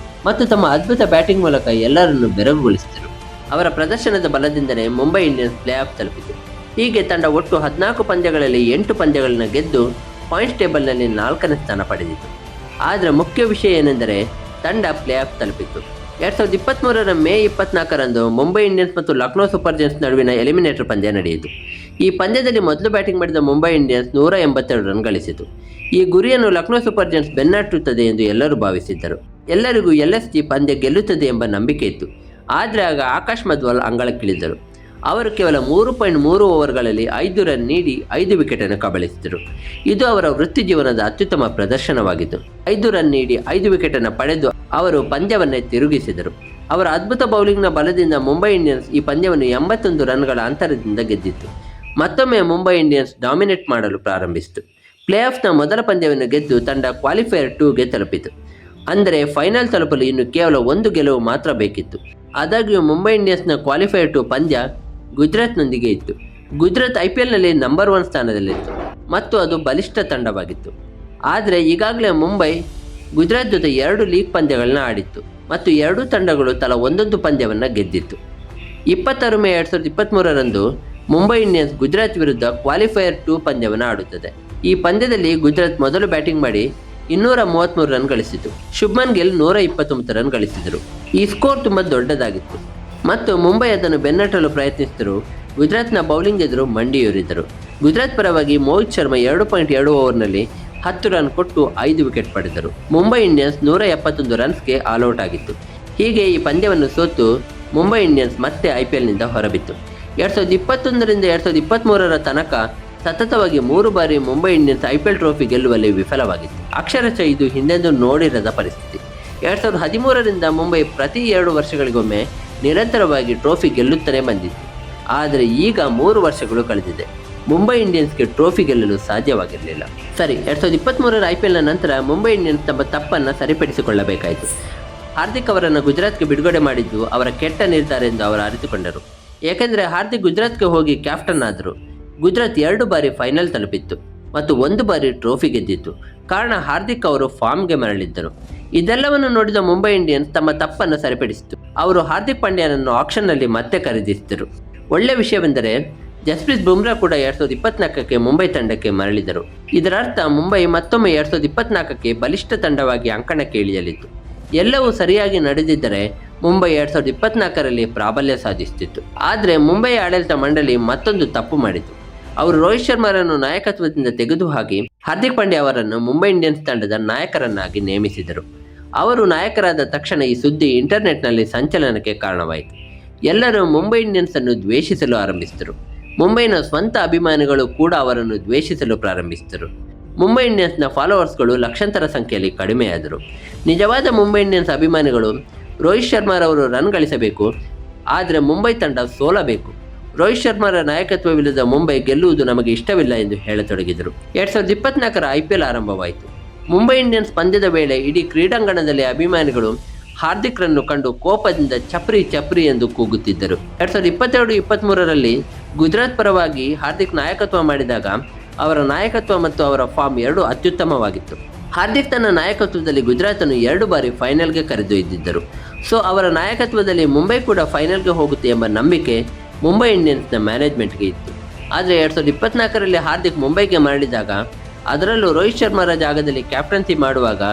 ಮತ್ತು ತಮ್ಮ ಅದ್ಭುತ ಬ್ಯಾಟಿಂಗ್ ಮೂಲಕ ಎಲ್ಲರನ್ನೂ ಬೆರಗುಗೊಳಿಸಿದರು. ಅವರ ಪ್ರದರ್ಶನದ ಬಲದಿಂದಲೇ ಮುಂಬೈ ಇಂಡಿಯನ್ಸ್ ಪ್ಲೇ ಆಫ್ ತಲುಪಿತು. ಹೀಗೆ ತಂಡ ಒಟ್ಟು 14 ಪಂದ್ಯಗಳಲ್ಲಿ 8 ಪಂದ್ಯಗಳನ್ನು ಗೆದ್ದು ಪಾಯಿಂಟ್ಸ್ ಟೇಬಲ್ನಲ್ಲಿ 4ನೇ ಸ್ಥಾನ ಪಡೆದಿತು. ಆದರೆ ಮುಖ್ಯ ವಿಷಯ ಏನೆಂದರೆ ತಂಡ ಪ್ಲೇ ಆಫ್ ತಲುಪಿತು. 2023ರ ಮೇ 24ರಂದು ಮುಂಬೈ ಇಂಡಿಯನ್ಸ್ ಮತ್ತು ಲಕ್ನೋ ಸೂಪರ್ ಜೈಂಟ್ಸ್ ನಡುವಿನ ಎಲಿಮಿನೇಟರ್ ಪಂದ್ಯ ನಡೆಯಿತು. ಈ ಪಂದ್ಯದಲ್ಲಿ ಮೊದಲು ಬ್ಯಾಟಿಂಗ್ ಮಾಡಿದ ಮುಂಬೈ ಇಂಡಿಯನ್ಸ್ 182 ರನ್ ಗಳಿಸಿತು. ಈ ಗುರಿಯನ್ನು ಲಕ್ನೋ ಸೂಪರ್ ಜೈಂಟ್ಸ್ ಬೆನ್ನಟ್ಟುತ್ತದೆ ಎಂದು ಎಲ್ಲರೂ ಭಾವಿಸಿದ್ದರು. ಎಲ್ಲರಿಗೂ LSG ಪಂದ್ಯ ಗೆಲ್ಲುತ್ತದೆ ಎಂಬ ನಂಬಿಕೆ ಇತ್ತು. ಆದರೆ ಆಗ ಆಕಾಶ್ ಮಧ್ವಲ್ ಅಂಗಳಕ್ಕಿಳಿದರು. ಅವರು ಕೇವಲ 3.3 ಓವರ್ಗಳಲ್ಲಿ 5 ರನ್ ನೀಡಿ 5 ವಿಕೆಟನ್ನು ಕಬಳಿಸಿದರು. ಇದು ಅವರ ವೃತ್ತಿ ಜೀವನದ ಅತ್ಯುತ್ತಮ ಪ್ರದರ್ಶನವಾಗಿತ್ತು. 5 ರನ್ ನೀಡಿ 5 ವಿಕೆಟನ್ನು ಪಡೆದು ಅವರು ಪಂದ್ಯವನ್ನೇ ತಿರುಗಿಸಿದರು. ಅವರ ಅದ್ಭುತ ಬೌಲಿಂಗ್ನ ಬಲದಿಂದ ಮುಂಬೈ ಇಂಡಿಯನ್ಸ್ ಈ ಪಂದ್ಯವನ್ನು 81 ರನ್ಗಳ ಅಂತರದಿಂದ ಗೆದ್ದಿತ್ತು. ಮತ್ತೊಮ್ಮೆ ಮುಂಬೈ ಇಂಡಿಯನ್ಸ್ ಡಾಮಿನೇಟ್ ಮಾಡಲು ಪ್ರಾರಂಭಿಸಿತು. ಪ್ಲೇ ಆಫ್ನ ಮೊದಲ ಪಂದ್ಯವನ್ನು ಗೆದ್ದು ತಂಡ ಕ್ವಾಲಿಫೈಯರ್ 2ಗೆ ತಲುಪಿತು. ಅಂದರೆ ಫೈನಲ್ ತಲುಪಲು ಇನ್ನು ಕೇವಲ ಒಂದು ಗೆಲುವು ಮಾತ್ರ ಬೇಕಿತ್ತು. ಆದಾಗ್ಯೂ ಮುಂಬೈ ಇಂಡಿಯನ್ಸ್ನ ಕ್ವಾಲಿಫೈಯರ್ 2 ಪಂದ್ಯ ಗುಜರಾತ್ನೊಂದಿಗೆ ಇತ್ತು. ಗುಜರಾತ್ IPLನಲ್ಲಿ ನಂಬರ್ 1 ಸ್ಥಾನದಲ್ಲಿತ್ತು ಮತ್ತು ಅದು ಬಲಿಷ್ಠ ತಂಡವಾಗಿತ್ತು. ಆದರೆ ಈಗಾಗಲೇ ಮುಂಬೈ ಗುಜರಾತ್ ಜೊತೆ 2 ಲೀಗ್ ಪಂದ್ಯಗಳನ್ನ ಆಡಿತ್ತು ಮತ್ತು ಎರಡೂ ತಂಡಗಳು ತಲಾ ಒಂದೊಂದು ಪಂದ್ಯವನ್ನು ಗೆದ್ದಿತ್ತು. 26 ಮೇ 2023ರಂದು ಮುಂಬೈ ಇಂಡಿಯನ್ಸ್ ಗುಜರಾತ್ ವಿರುದ್ಧ ಕ್ವಾಲಿಫೈಯರ್ 2 ಪಂದ್ಯವನ್ನು ಆಡುತ್ತದೆ. ಈ ಪಂದ್ಯದಲ್ಲಿ ಗುಜರಾತ್ ಮೊದಲು ಬ್ಯಾಟಿಂಗ್ ಮಾಡಿ 233 ರನ್ ಗಳಿಸಿತು. ಶುಭ್ಮನ್ ಗಿಲ್ 129 ರನ್ ಗಳಿಸಿದರು. ಈ ಸ್ಕೋರ್ ತುಂಬ ದೊಡ್ಡದಾಗಿತ್ತು ಮತ್ತು ಮುಂಬೈ ಅದನ್ನು ಬೆನ್ನಟ್ಟಲು ಪ್ರಯತ್ನಿಸಿದರು. ಗುಜರಾತ್ನ ಬೌಲಿಂಗ್ ಎದುರು ಮಂಡಿಯೂರಿದರು. ಗುಜರಾತ್ ಪರವಾಗಿ ಮೋಹಿತ್ ಶರ್ಮಾ 2.2 ಓವರ್ನಲ್ಲಿ 10 ರನ್ ಕೊಟ್ಟು 5 ವಿಕೆಟ್ ಪಡೆದರು. ಮುಂಬೈ ಇಂಡಿಯನ್ಸ್ 171 ರನ್ಸ್ಗೆ ಆಲ್ಔಟ್ ಆಗಿತ್ತು. ಹೀಗೆ ಈ ಪಂದ್ಯವನ್ನು ಸೋತು ಮುಂಬೈ ಇಂಡಿಯನ್ಸ್ ಮತ್ತೆ IPLನಿಂದ ಹೊರಬಿತ್ತು. 2021ರಿಂದ 2023ರ ತನಕ ಸತತವಾಗಿ 3 ಬಾರಿ ಮುಂಬೈ ಇಂಡಿಯನ್ಸ್ IPL ಟ್ರೋಫಿ ಗೆಲ್ಲುವಲ್ಲಿ ವಿಫಲವಾಗಿತ್ತು. ಅಕ್ಷರಶಃ ಇದು ಹಿಂದೆಂದೂ ನೋಡಿರದ ಪರಿಸ್ಥಿತಿ. 2013ರಿಂದ ಮುಂಬೈ ಪ್ರತಿ 2 ವರ್ಷಗಳಿಗೊಮ್ಮೆ ನಿರಂತರವಾಗಿ ಟ್ರೋಫಿ ಗೆಲ್ಲುತ್ತಲೇ ಬಂದಿತ್ತು. ಆದರೆ ಈಗ 3 ವರ್ಷಗಳು ಕಳೆದಿದೆ. ಮುಂಬೈ ಇಂಡಿಯನ್ಸ್ಗೆ ಟ್ರೋಫಿ ಗೆಲ್ಲಲು ಸಾಧ್ಯವಾಗಿರಲಿಲ್ಲ. ಸರಿ, 2023ರ IPLನ ನಂತರ ಮುಂಬೈ ಇಂಡಿಯನ್ಸ್ ತಮ್ಮ ತಪ್ಪನ್ನು ಸರಿಪಡಿಸಿಕೊಳ್ಳಬೇಕಾಯಿತು. ಹಾರ್ದಿಕ್ ಅವರನ್ನು ಗುಜರಾತ್ಗೆ ಬಿಡುಗಡೆ ಮಾಡಿದ್ದು ಅವರ ಕೆಟ್ಟ ನಿರ್ಧಾರ ಎಂದು ಅವರು ಅರಿತುಕೊಂಡರು. ಏಕೆಂದರೆ ಹಾರ್ದಿಕ್ ಗುಜರಾತ್ಗೆ ಹೋಗಿ ಕ್ಯಾಪ್ಟನ್ ಆದರು. ಗುಜರಾತ್ 2 ಬಾರಿ ಫೈನಲ್ ತಲುಪಿತ್ತು ಮತ್ತು 1 ಬಾರಿ ಟ್ರೋಫಿ ಗೆದ್ದಿತ್ತು. ಕಾರಣ ಹಾರ್ದಿಕ್ ಅವರು ಫಾರ್ಮ್ಗೆ ಮರಳಿದ್ದರು. ಇದೆಲ್ಲವನ್ನು ನೋಡಿದ ಮುಂಬೈ ಇಂಡಿಯನ್ಸ್ ತಮ್ಮ ತಪ್ಪನ್ನು ಸರಿಪಡಿಸಿತು. ಅವರು ಹಾರ್ದಿಕ್ ಪಾಂಡ್ಯನನ್ನು ಆಕ್ಷನ್ನಲ್ಲಿ ಮತ್ತೆ ಖರೀದಿಸಿದರು. ಒಳ್ಳೆಯ ವಿಷಯವೆಂದರೆ ಜಸ್ಪ್ರೀತ್ ಬುಮ್ರಾ ಕೂಡ 2024ಕ್ಕೆ ಮುಂಬೈ ತಂಡಕ್ಕೆ ಮರಳಿದರು. ಇದರರ್ಥ ಮುಂಬೈ ಮತ್ತೊಮ್ಮೆ 2024ಕ್ಕೆ ಬಲಿಷ್ಠ ತಂಡವಾಗಿ ಅಂಕಣಕ್ಕೆ ಇಳಿಯಲಿತ್ತು. ಎಲ್ಲವೂ ಸರಿಯಾಗಿ ನಡೆದಿದ್ದರೆ ಮುಂಬೈ 2024ರಲ್ಲಿ ಪ್ರಾಬಲ್ಯ ಸಾಧಿಸುತ್ತಿತ್ತು. ಆದರೆ ಮುಂಬೈ ಆಡಳಿತ ಮಂಡಳಿ ಮತ್ತೊಂದು ತಪ್ಪು ಮಾಡಿತು. ಅವರು ರೋಹಿತ್ ಶರ್ಮಾರನ್ನು ನಾಯಕತ್ವದಿಂದ ತೆಗೆದುಹಾಕಿ ಹಾರ್ದಿಕ್ ಪಾಂಡ್ಯ ಅವರನ್ನು ಮುಂಬೈ ಇಂಡಿಯನ್ಸ್ ತಂಡದ ನಾಯಕರನ್ನಾಗಿ ನೇಮಿಸಿದರು. ಅವರು ನಾಯಕರಾದ ತಕ್ಷಣ ಈ ಸುದ್ದಿ ಇಂಟರ್ನೆಟ್ನಲ್ಲಿ ಸಂಚಲನಕ್ಕೆ ಕಾರಣವಾಯಿತು. ಎಲ್ಲರೂ ಮುಂಬೈ ಇಂಡಿಯನ್ಸ್ ಅನ್ನು ದ್ವೇಷಿಸಲು ಆರಂಭಿಸಿದರು. ಮುಂಬೈನ ಸ್ವಂತ ಅಭಿಮಾನಿಗಳು ಕೂಡ ಅವರನ್ನು ದ್ವೇಷಿಸಲು ಪ್ರಾರಂಭಿಸಿದರು. ಮುಂಬೈ ಇಂಡಿಯನ್ಸ್ನ ಫಾಲೋವರ್ಸ್ಗಳು ಲಕ್ಷಾಂತರ ಸಂಖ್ಯೆಯಲ್ಲಿ ಕಡಿಮೆಯಾದರು. ನಿಜವಾದ ಮುಂಬೈ ಇಂಡಿಯನ್ಸ್ ಅಭಿಮಾನಿಗಳು ರೋಹಿತ್ ಶರ್ಮಾರವರು ರನ್ ಗಳಿಸಬೇಕು, ಆದರೆ ಮುಂಬೈ ತಂಡ ಸೋಲಬೇಕು. ರೋಹಿತ್ ಶರ್ಮಾರ ನಾಯಕತ್ವವಿಲ್ಲದ ಮುಂಬೈ ಗೆಲ್ಲುವುದು ನಮಗೆ ಇಷ್ಟವಿಲ್ಲ ಎಂದು ಹೇಳತೊಡಗಿದರು. 2024ರ IPL ಆರಂಭವಾಯಿತು. ಮುಂಬೈ ಇಂಡಿಯನ್ಸ್ ಪಂದ್ಯದ ವೇಳೆ ಇಡೀ ಕ್ರೀಡಾಂಗಣದಲ್ಲಿ ಅಭಿಮಾನಿಗಳು ಹಾರ್ದಿಕ್ರನ್ನು ಕಂಡು ಕೋಪದಿಂದ ಚಪ್ರಿ ಚಪ್ರಿ ಎಂದು ಕೂಗುತ್ತಿದ್ದರು. 2022-23ರಲ್ಲಿ ಗುಜರಾತ್ ಪರವಾಗಿ ಹಾರ್ದಿಕ್ ನಾಯಕತ್ವ ಮಾಡಿದಾಗ ಅವರ ನಾಯಕತ್ವ ಮತ್ತು ಅವರ ಫಾರ್ಮ್ ಎರಡೂ ಅತ್ಯುತ್ತಮವಾಗಿತ್ತು. ಹಾರ್ದಿಕ್ ತನ್ನ ನಾಯಕತ್ವದಲ್ಲಿ ಗುಜರಾತನ್ನು 2 ಬಾರಿ ಫೈನಲ್ಗೆ ಕರೆದೊಯ್ದಿದ್ದರು. ಸೊ ಅವರ ನಾಯಕತ್ವದಲ್ಲಿ ಮುಂಬೈ ಕೂಡ ಫೈನಲ್ಗೆ ಹೋಗುತ್ತೆ ಎಂಬ ನಂಬಿಕೆ ಮುಂಬೈ ಇಂಡಿಯನ್ಸ್ನ ಮ್ಯಾನೇಜ್ಮೆಂಟ್ಗೆ ಇತ್ತು. ಆದರೆ 2024ರಲ್ಲಿ ಹಾರ್ದಿಕ್ ಮುಂಬೈಗೆ ಮರಳಿದಾಗ, ಅದರಲ್ಲೂ ರೋಹಿತ್ ಶರ್ಮಾರ ಜಾಗದಲ್ಲಿ ಕ್ಯಾಪ್ಟನ್ಸಿ ಮಾಡುವಾಗ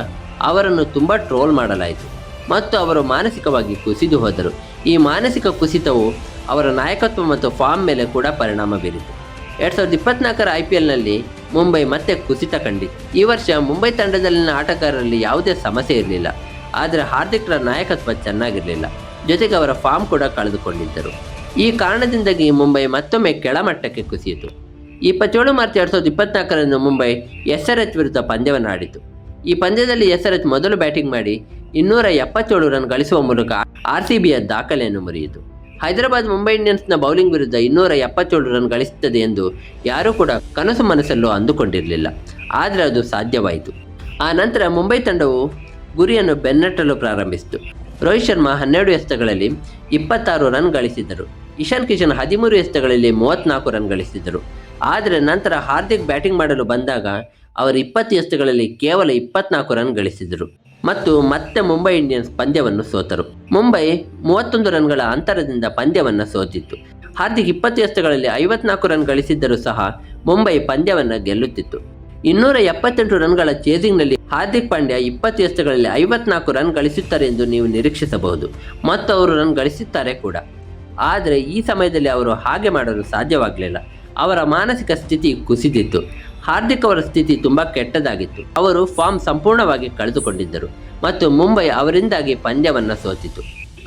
ಅವರನ್ನು ತುಂಬ ಟ್ರೋಲ್ ಮಾಡಲಾಯಿತು ಮತ್ತು ಅವರು ಮಾನಸಿಕವಾಗಿ ಕುಸಿದು ಹೋದರು. ಈ ಮಾನಸಿಕ ಕುಸಿತವು ಅವರ ನಾಯಕತ್ವ ಮತ್ತು ಫಾರ್ಮ್ ಮೇಲೆ ಕೂಡ ಪರಿಣಾಮ ಬೀರಿತು. 2024ರ IPLನಲ್ಲಿ ಮುಂಬೈ ಮತ್ತೆ ಕುಸಿತ ಕಂಡಿತು. ಈ ವರ್ಷ ಮುಂಬೈ ತಂಡದಲ್ಲಿನ ಆಟಗಾರರಲ್ಲಿ ಯಾವುದೇ ಸಮಸ್ಯೆ ಇರಲಿಲ್ಲ, ಆದರೆ ಹಾರ್ದಿಕ್ರ ನಾಯಕತ್ವ ಚೆನ್ನಾಗಿರಲಿಲ್ಲ, ಜೊತೆಗೆ ಅವರ ಫಾರ್ಮ್ ಕೂಡ ಕಳೆದುಕೊಂಡಿದ್ದರು. ಈ ಕಾರಣದಿಂದಾಗಿ ಮುಂಬೈ ಮತ್ತೊಮ್ಮೆ ಕೆಳಮಟ್ಟಕ್ಕೆ ಕುಸಿಯಿತು. 27 ಮಾರ್ಚ್ 2024ರಂದು ಮುಂಬೈ SRH ವಿರುದ್ಧ ಪಂದ್ಯವನ್ನು ಆಡಿತು. ಈ ಪಂದ್ಯದಲ್ಲಿ SRH ಮೊದಲು ಬ್ಯಾಟಿಂಗ್ ಮಾಡಿ 277 ರನ್ ಗಳಿಸುವ ಮೂಲಕ RCBಯ ದಾಖಲೆಯನ್ನು ಮುರಿಯಿತು. ಹೈದರಾಬಾದ್ ಮುಂಬೈ ಇಂಡಿಯನ್ಸ್ನ ಬೌಲಿಂಗ್ ವಿರುದ್ಧ 277 ರನ್ ಗಳಿಸುತ್ತದೆ ಎಂದು ಯಾರೂ ಕೂಡ ಕನಸು ಮನಸ್ಸಲ್ಲೂ ಅಂದುಕೊಂಡಿರಲಿಲ್ಲ, ಆದರೆ ಅದು ಸಾಧ್ಯವಾಯಿತು. ಆ ನಂತರ ಮುಂಬೈ ತಂಡವು ಗುರಿಯನ್ನು ಬೆನ್ನಟ್ಟಲು ಪ್ರಾರಂಭಿಸಿತು. ರೋಹಿತ್ ಶರ್ಮಾ 12 ಎಸೆತಗಳಲ್ಲಿ 26 ರನ್ ಗಳಿಸಿದರು. ಇಶಾನ್ ಕಿಶನ್ 13 ಎಸೆತಗಳಲ್ಲಿ 34 ರನ್ ಗಳಿಸಿದರು. ಆದರೆ ನಂತರ ಹಾರ್ದಿಕ್ ಬ್ಯಾಟಿಂಗ್ ಮಾಡಲು ಬಂದಾಗ ಅವರು 20 ಎಸೆತಗಳಲ್ಲಿ ಕೇವಲ 24 ರನ್ ಗಳಿಸಿದರು ಮತ್ತು ಮತ್ತೆ ಮುಂಬೈ ಇಂಡಿಯನ್ಸ್ ಪಂದ್ಯವನ್ನು ಸೋತರು. ಮುಂಬೈ 31 ರನ್ಗಳ ಅಂತರದಿಂದ ಪಂದ್ಯವನ್ನು ಸೋತಿತ್ತು. ಹಾರ್ದಿಕ್ 20 ಎಸೆತಗಳಲ್ಲಿ 54 ರನ್ ಗಳಿಸಿದ್ದರೂ ಸಹ ಮುಂಬೈ ಪಂದ್ಯವನ್ನು ಗೆಲ್ಲುತ್ತಿತ್ತು. 278 ರನ್ಗಳ ಚೇಸಿಂಗ್ನಲ್ಲಿ ಹಾರ್ದಿಕ್ ಪಾಂಡ್ಯ 20 ಎಸೆತಗಳಲ್ಲಿ 54 ರನ್ ಗಳಿಸುತ್ತಾರೆ ಎಂದು ನೀವು ನಿರೀಕ್ಷಿಸಬಹುದು ಮತ್ತು ಅವರು ರನ್ ಗಳಿಸುತ್ತಾರೆ ಕೂಡ. ಆದರೆ ಈ ಸಮಯದಲ್ಲಿ ಅವರು ಹಾಗೆ ಮಾಡಲು ಸಾಧ್ಯವಾಗಲಿಲ್ಲ. ಅವರ ಮಾನಸಿಕ ಸ್ಥಿತಿ ಕುಸಿದಿತ್ತು. ಹಾರ್ದಿಕ್ ಅವರ ಸ್ಥಿತಿ ತುಂಬ ಕೆಟ್ಟದಾಗಿತ್ತು. ಅವರು ಫಾರ್ಮ್ ಸಂಪೂರ್ಣವಾಗಿ ಕಳೆದುಕೊಂಡಿದ್ದರು ಮತ್ತು ಮುಂಬೈ ಅವರಿಂದಾಗಿ ಪಂದ್ಯವನ್ನು ಸೋತಿತು.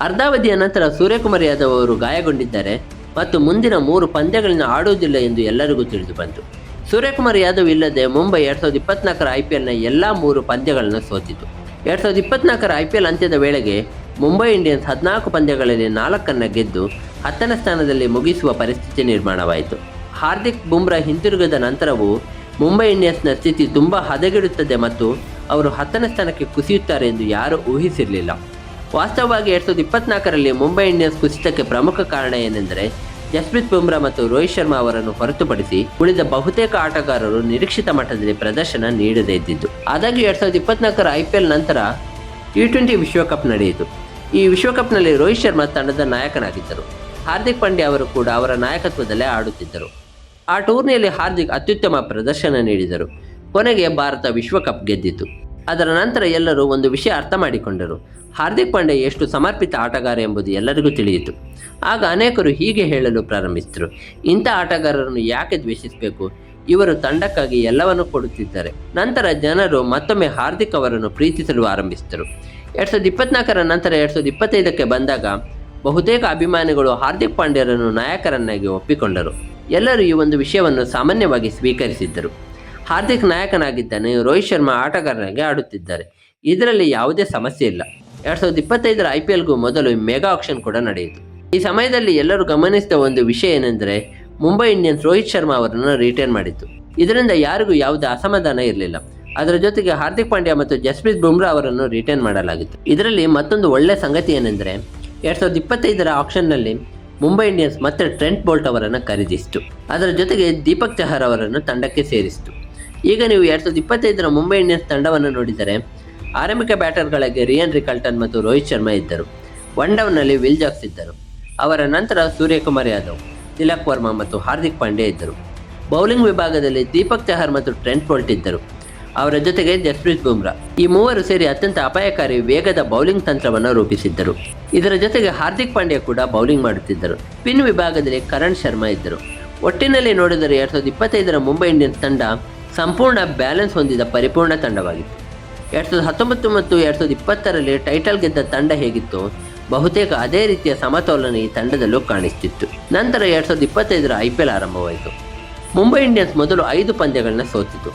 ಅರ್ಧಾವಧಿಯ ನಂತರ ಸೂರ್ಯಕುಮಾರ್ ಯಾದವ್ ಅವರು ಗಾಯಗೊಂಡಿದ್ದಾರೆ ಮತ್ತು ಮುಂದಿನ 3 ಪಂದ್ಯಗಳನ್ನು ಆಡುವುದಿಲ್ಲ ಎಂದು ಎಲ್ಲರಿಗೂ ತಿಳಿದು ಬಂತು. ಸೂರ್ಯಕುಮಾರ್ ಯಾದವ್ ಇಲ್ಲದೆ ಮುಂಬೈ 2024ರ IPLನ ಎಲ್ಲ 3 ಪಂದ್ಯಗಳನ್ನು ಸೋತಿತು. 2024ರ IPL ಅಂತ್ಯದ ವೇಳೆಗೆ ಮುಂಬೈ ಇಂಡಿಯನ್ಸ್ 14 ಪಂದ್ಯಗಳಲ್ಲಿ 4 ಗೆದ್ದು 10ನೇ ಸ್ಥಾನದಲ್ಲಿ ಮುಗಿಸುವ ಪರಿಸ್ಥಿತಿ ನಿರ್ಮಾಣವಾಯಿತು. ಹಾರ್ದಿಕ್ ಬುಮ್ರಾ ಹಿಂತಿರುಗಿದ ನಂತರವೂ ಮುಂಬೈ ಇಂಡಿಯನ್ಸ್ನ ಸ್ಥಿತಿ ತುಂಬ ಹದಗೆಡುತ್ತದೆ ಮತ್ತು ಅವರು 10ನೇ ಸ್ಥಾನಕ್ಕೆ ಕುಸಿಯುತ್ತಾರೆ ಎಂದು ಯಾರೂ ಊಹಿಸಿರಲಿಲ್ಲ. ವಾಸ್ತವವಾಗಿ 2024ರಲ್ಲಿ ಮುಂಬೈ ಇಂಡಿಯನ್ಸ್ ಕುಸಿತಕ್ಕೆ ಪ್ರಮುಖ ಕಾರಣ ಏನೆಂದರೆ ಜಸ್ಪ್ರೀತ್ ಬುಮ್ರಾ ಮತ್ತು ರೋಹಿತ್ ಶರ್ಮಾ ಅವರನ್ನು ಹೊರತುಪಡಿಸಿ ಉಳಿದ ಬಹುತೇಕ ಆಟಗಾರರು ನಿರೀಕ್ಷಿತ ಮಟ್ಟದಲ್ಲಿ ಪ್ರದರ್ಶನ ನೀಡದೇ ಇದ್ದಿದ್ದು. ಆದಾಗ್ಯೂ 2024ರ IPL ನಂತರ T20 ವಿಶ್ವಕಪ್ ನಡೆಯಿತು. ಈ ವಿಶ್ವಕಪ್ನಲ್ಲಿ ರೋಹಿತ್ ಶರ್ಮಾ ತಂಡದ ನಾಯಕನಾಗಿದ್ದರು. ಹಾರ್ದಿಕ್ ಪಾಂಡ್ಯ ಅವರು ಕೂಡ ಅವರ ನಾಯಕತ್ವದಲ್ಲೇ ಆಡುತ್ತಿದ್ದರು. ಆ ಟೂರ್ನಿಯಲ್ಲಿ ಹಾರ್ದಿಕ್ ಅತ್ಯುತ್ತಮ ಪ್ರದರ್ಶನ ನೀಡಿದರು. ಕೊನೆಗೆ ಭಾರತ ವಿಶ್ವಕಪ್ ಗೆದ್ದಿತು. ಅದರ ನಂತರ ಎಲ್ಲರೂ ಒಂದು ವಿಷಯ ಅರ್ಥ ಮಾಡಿಕೊಂಡರು, ಹಾರ್ದಿಕ್ ಪಾಂಡ್ಯ ಎಷ್ಟು ಸಮರ್ಪಿತ ಆಟಗಾರ ಎಂಬುದು ಎಲ್ಲರಿಗೂ ತಿಳಿಯಿತು. ಆಗ ಅನೇಕರು ಹೀಗೆ ಹೇಳಲು ಪ್ರಾರಂಭಿಸಿದರು, ಇಂಥ ಆಟಗಾರರನ್ನು ಯಾಕೆ ದ್ವೇಷಿಸಬೇಕು, ಇವರು ತಂಡಕ್ಕಾಗಿ ಎಲ್ಲವನ್ನೂ ಕೊಡುತ್ತಿದ್ದಾರೆ. ನಂತರ ಜನರು ಮತ್ತೊಮ್ಮೆ ಹಾರ್ದಿಕ್ ಅವರನ್ನು ಪ್ರೀತಿಸಲು ಆರಂಭಿಸಿದರು. 2024ರ ನಂತರ 2025ಕ್ಕೆ ಬಂದಾಗ ಬಹುತೇಕ ಅಭಿಮಾನಿಗಳು ಹಾರ್ದಿಕ್ ಪಾಂಡ್ಯರನ್ನು ನಾಯಕರನ್ನಾಗಿ ಒಪ್ಪಿಕೊಂಡರು. ಎಲ್ಲರೂ ಈ ಒಂದು ವಿಷಯವನ್ನು ಸಾಮಾನ್ಯವಾಗಿ ಸ್ವೀಕರಿಸಿದ್ದರು. ಹಾರ್ದಿಕ್ ನಾಯಕನಾಗಿದ್ದಾನೆ, ರೋಹಿತ್ ಶರ್ಮಾ ಆಟಗಾರನಾಗಿ ಆಡುತ್ತಿದ್ದಾರೆ, ಇದರಲ್ಲಿ ಯಾವುದೇ ಸಮಸ್ಯೆ ಇಲ್ಲ. 2025ರ IPLಗೂ ಮೊದಲು ಮೆಗಾ ಆಕ್ಷನ್ ಕೂಡ ನಡೆಯಿತು. ಈ ಸಮಯದಲ್ಲಿ ಎಲ್ಲರೂ ಗಮನಿಸಿದ ಒಂದು ವಿಷಯ ಏನೆಂದರೆ ಮುಂಬೈ ಇಂಡಿಯನ್ಸ್ ರೋಹಿತ್ ಶರ್ಮಾ ಅವರನ್ನು ರಿಟೈನ್ ಮಾಡಿತ್ತು. ಇದರಿಂದ ಯಾರಿಗೂ ಯಾವುದೇ ಅಸಮಾಧಾನ ಇರಲಿಲ್ಲ. ಅದರ ಜೊತೆಗೆ ಹಾರ್ದಿಕ್ ಪಾಂಡ್ಯ ಮತ್ತು ಜಸ್ಪ್ರೀತ್ ಬುಮ್ರಾ ಅವರನ್ನು ರಿಟೈನ್ ಮಾಡಲಾಗಿತ್ತು. ಇದರಲ್ಲಿ ಮತ್ತೊಂದು ಒಳ್ಳೆಯ ಸಂಗತಿ ಏನೆಂದರೆ 2025ರ ಆಕ್ಷನ್ನಲ್ಲಿ ಮುಂಬೈ ಇಂಡಿಯನ್ಸ್ ಮತ್ತೆ ಟ್ರೆಂಟ್ ಬೋಲ್ಟ್ ಅವರನ್ನು ಖರೀದಿಸಿತು. ಅದರ ಜೊತೆಗೆ ದೀಪಕ್ ಚಹರ್ ಅವರನ್ನು ತಂಡಕ್ಕೆ ಸೇರಿಸಿತು. ಈಗ ನೀವು 2025ರ ಮುಂಬೈ ಇಂಡಿಯನ್ಸ್ ತಂಡವನ್ನು ನೋಡಿದರೆ ಆರಂಭಿಕ ಬ್ಯಾಟರ್ಗಳಿಗೆ ರಿಯಾನ್ ರಿಕಲ್ಟನ್ ಮತ್ತು ರೋಹಿತ್ ಶರ್ಮಾ ಇದ್ದರು. ಒನ್ ಡೌನ್ನಲ್ಲಿ ವಿಲ್ ಜಾಕ್ಸ್ ಇದ್ದರು. ಅವರ ನಂತರ ಸೂರ್ಯಕುಮಾರ್ ಯಾದವ್, ತಿಲಕ್ ವರ್ಮಾ ಮತ್ತು ಹಾರ್ದಿಕ್ ಪಾಂಡ್ಯ ಇದ್ದರು. ಬೌಲಿಂಗ್ ವಿಭಾಗದಲ್ಲಿ ದೀಪಕ್ ಚಹರ್ ಮತ್ತು ಟ್ರೆಂಟ್ ಬೋಲ್ಟ್ ಇದ್ದರು. ಅವರ ಜೊತೆಗೆ ಜಸ್ಪ್ರೀತ್ ಬುಮ್ರಾ. ಈ ಮೂವರು ಸೇರಿ ಅತ್ಯಂತ ಅಪಾಯಕಾರಿ ವೇಗದ ಬೌಲಿಂಗ್ ತಂತ್ರವನ್ನು ರೂಪಿಸಿದ್ದರು. ಇದರ ಜೊತೆಗೆ ಹಾರ್ದಿಕ್ ಪಾಂಡ್ಯ ಕೂಡ ಬೌಲಿಂಗ್ ಮಾಡುತ್ತಿದ್ದರು. ಸ್ಪಿನ್ ವಿಭಾಗದಲ್ಲಿ ಕರಣ್ ಶರ್ಮಾ ಇದ್ದರು. ಒಟ್ಟಿನಲ್ಲಿ ನೋಡಿದರೆ 2025ರ ಮುಂಬೈ ಇಂಡಿಯನ್ಸ್ ತಂಡ ಸಂಪೂರ್ಣ ಬ್ಯಾಲೆನ್ಸ್ ಹೊಂದಿದ ಪರಿಪೂರ್ಣ ತಂಡವಾಗಿತ್ತು. 2019 ಮತ್ತು 2020ರಲ್ಲಿ ಟೈಟಲ್ ಗೆದ್ದ ತಂಡ ಹೇಗಿತ್ತು, ಬಹುತೇಕ ಅದೇ ರೀತಿಯ ಸಮತೋಲನ ಈ ತಂಡದಲ್ಲೂ ಕಾಣಿಸುತ್ತಿತ್ತು. ನಂತರ 2025ರ IPL ಆರಂಭವಾಯಿತು. ಮುಂಬೈ ಇಂಡಿಯನ್ಸ್ ಮೊದಲು 5 ಪಂದ್ಯಗಳನ್ನ ಸೋತಿತು,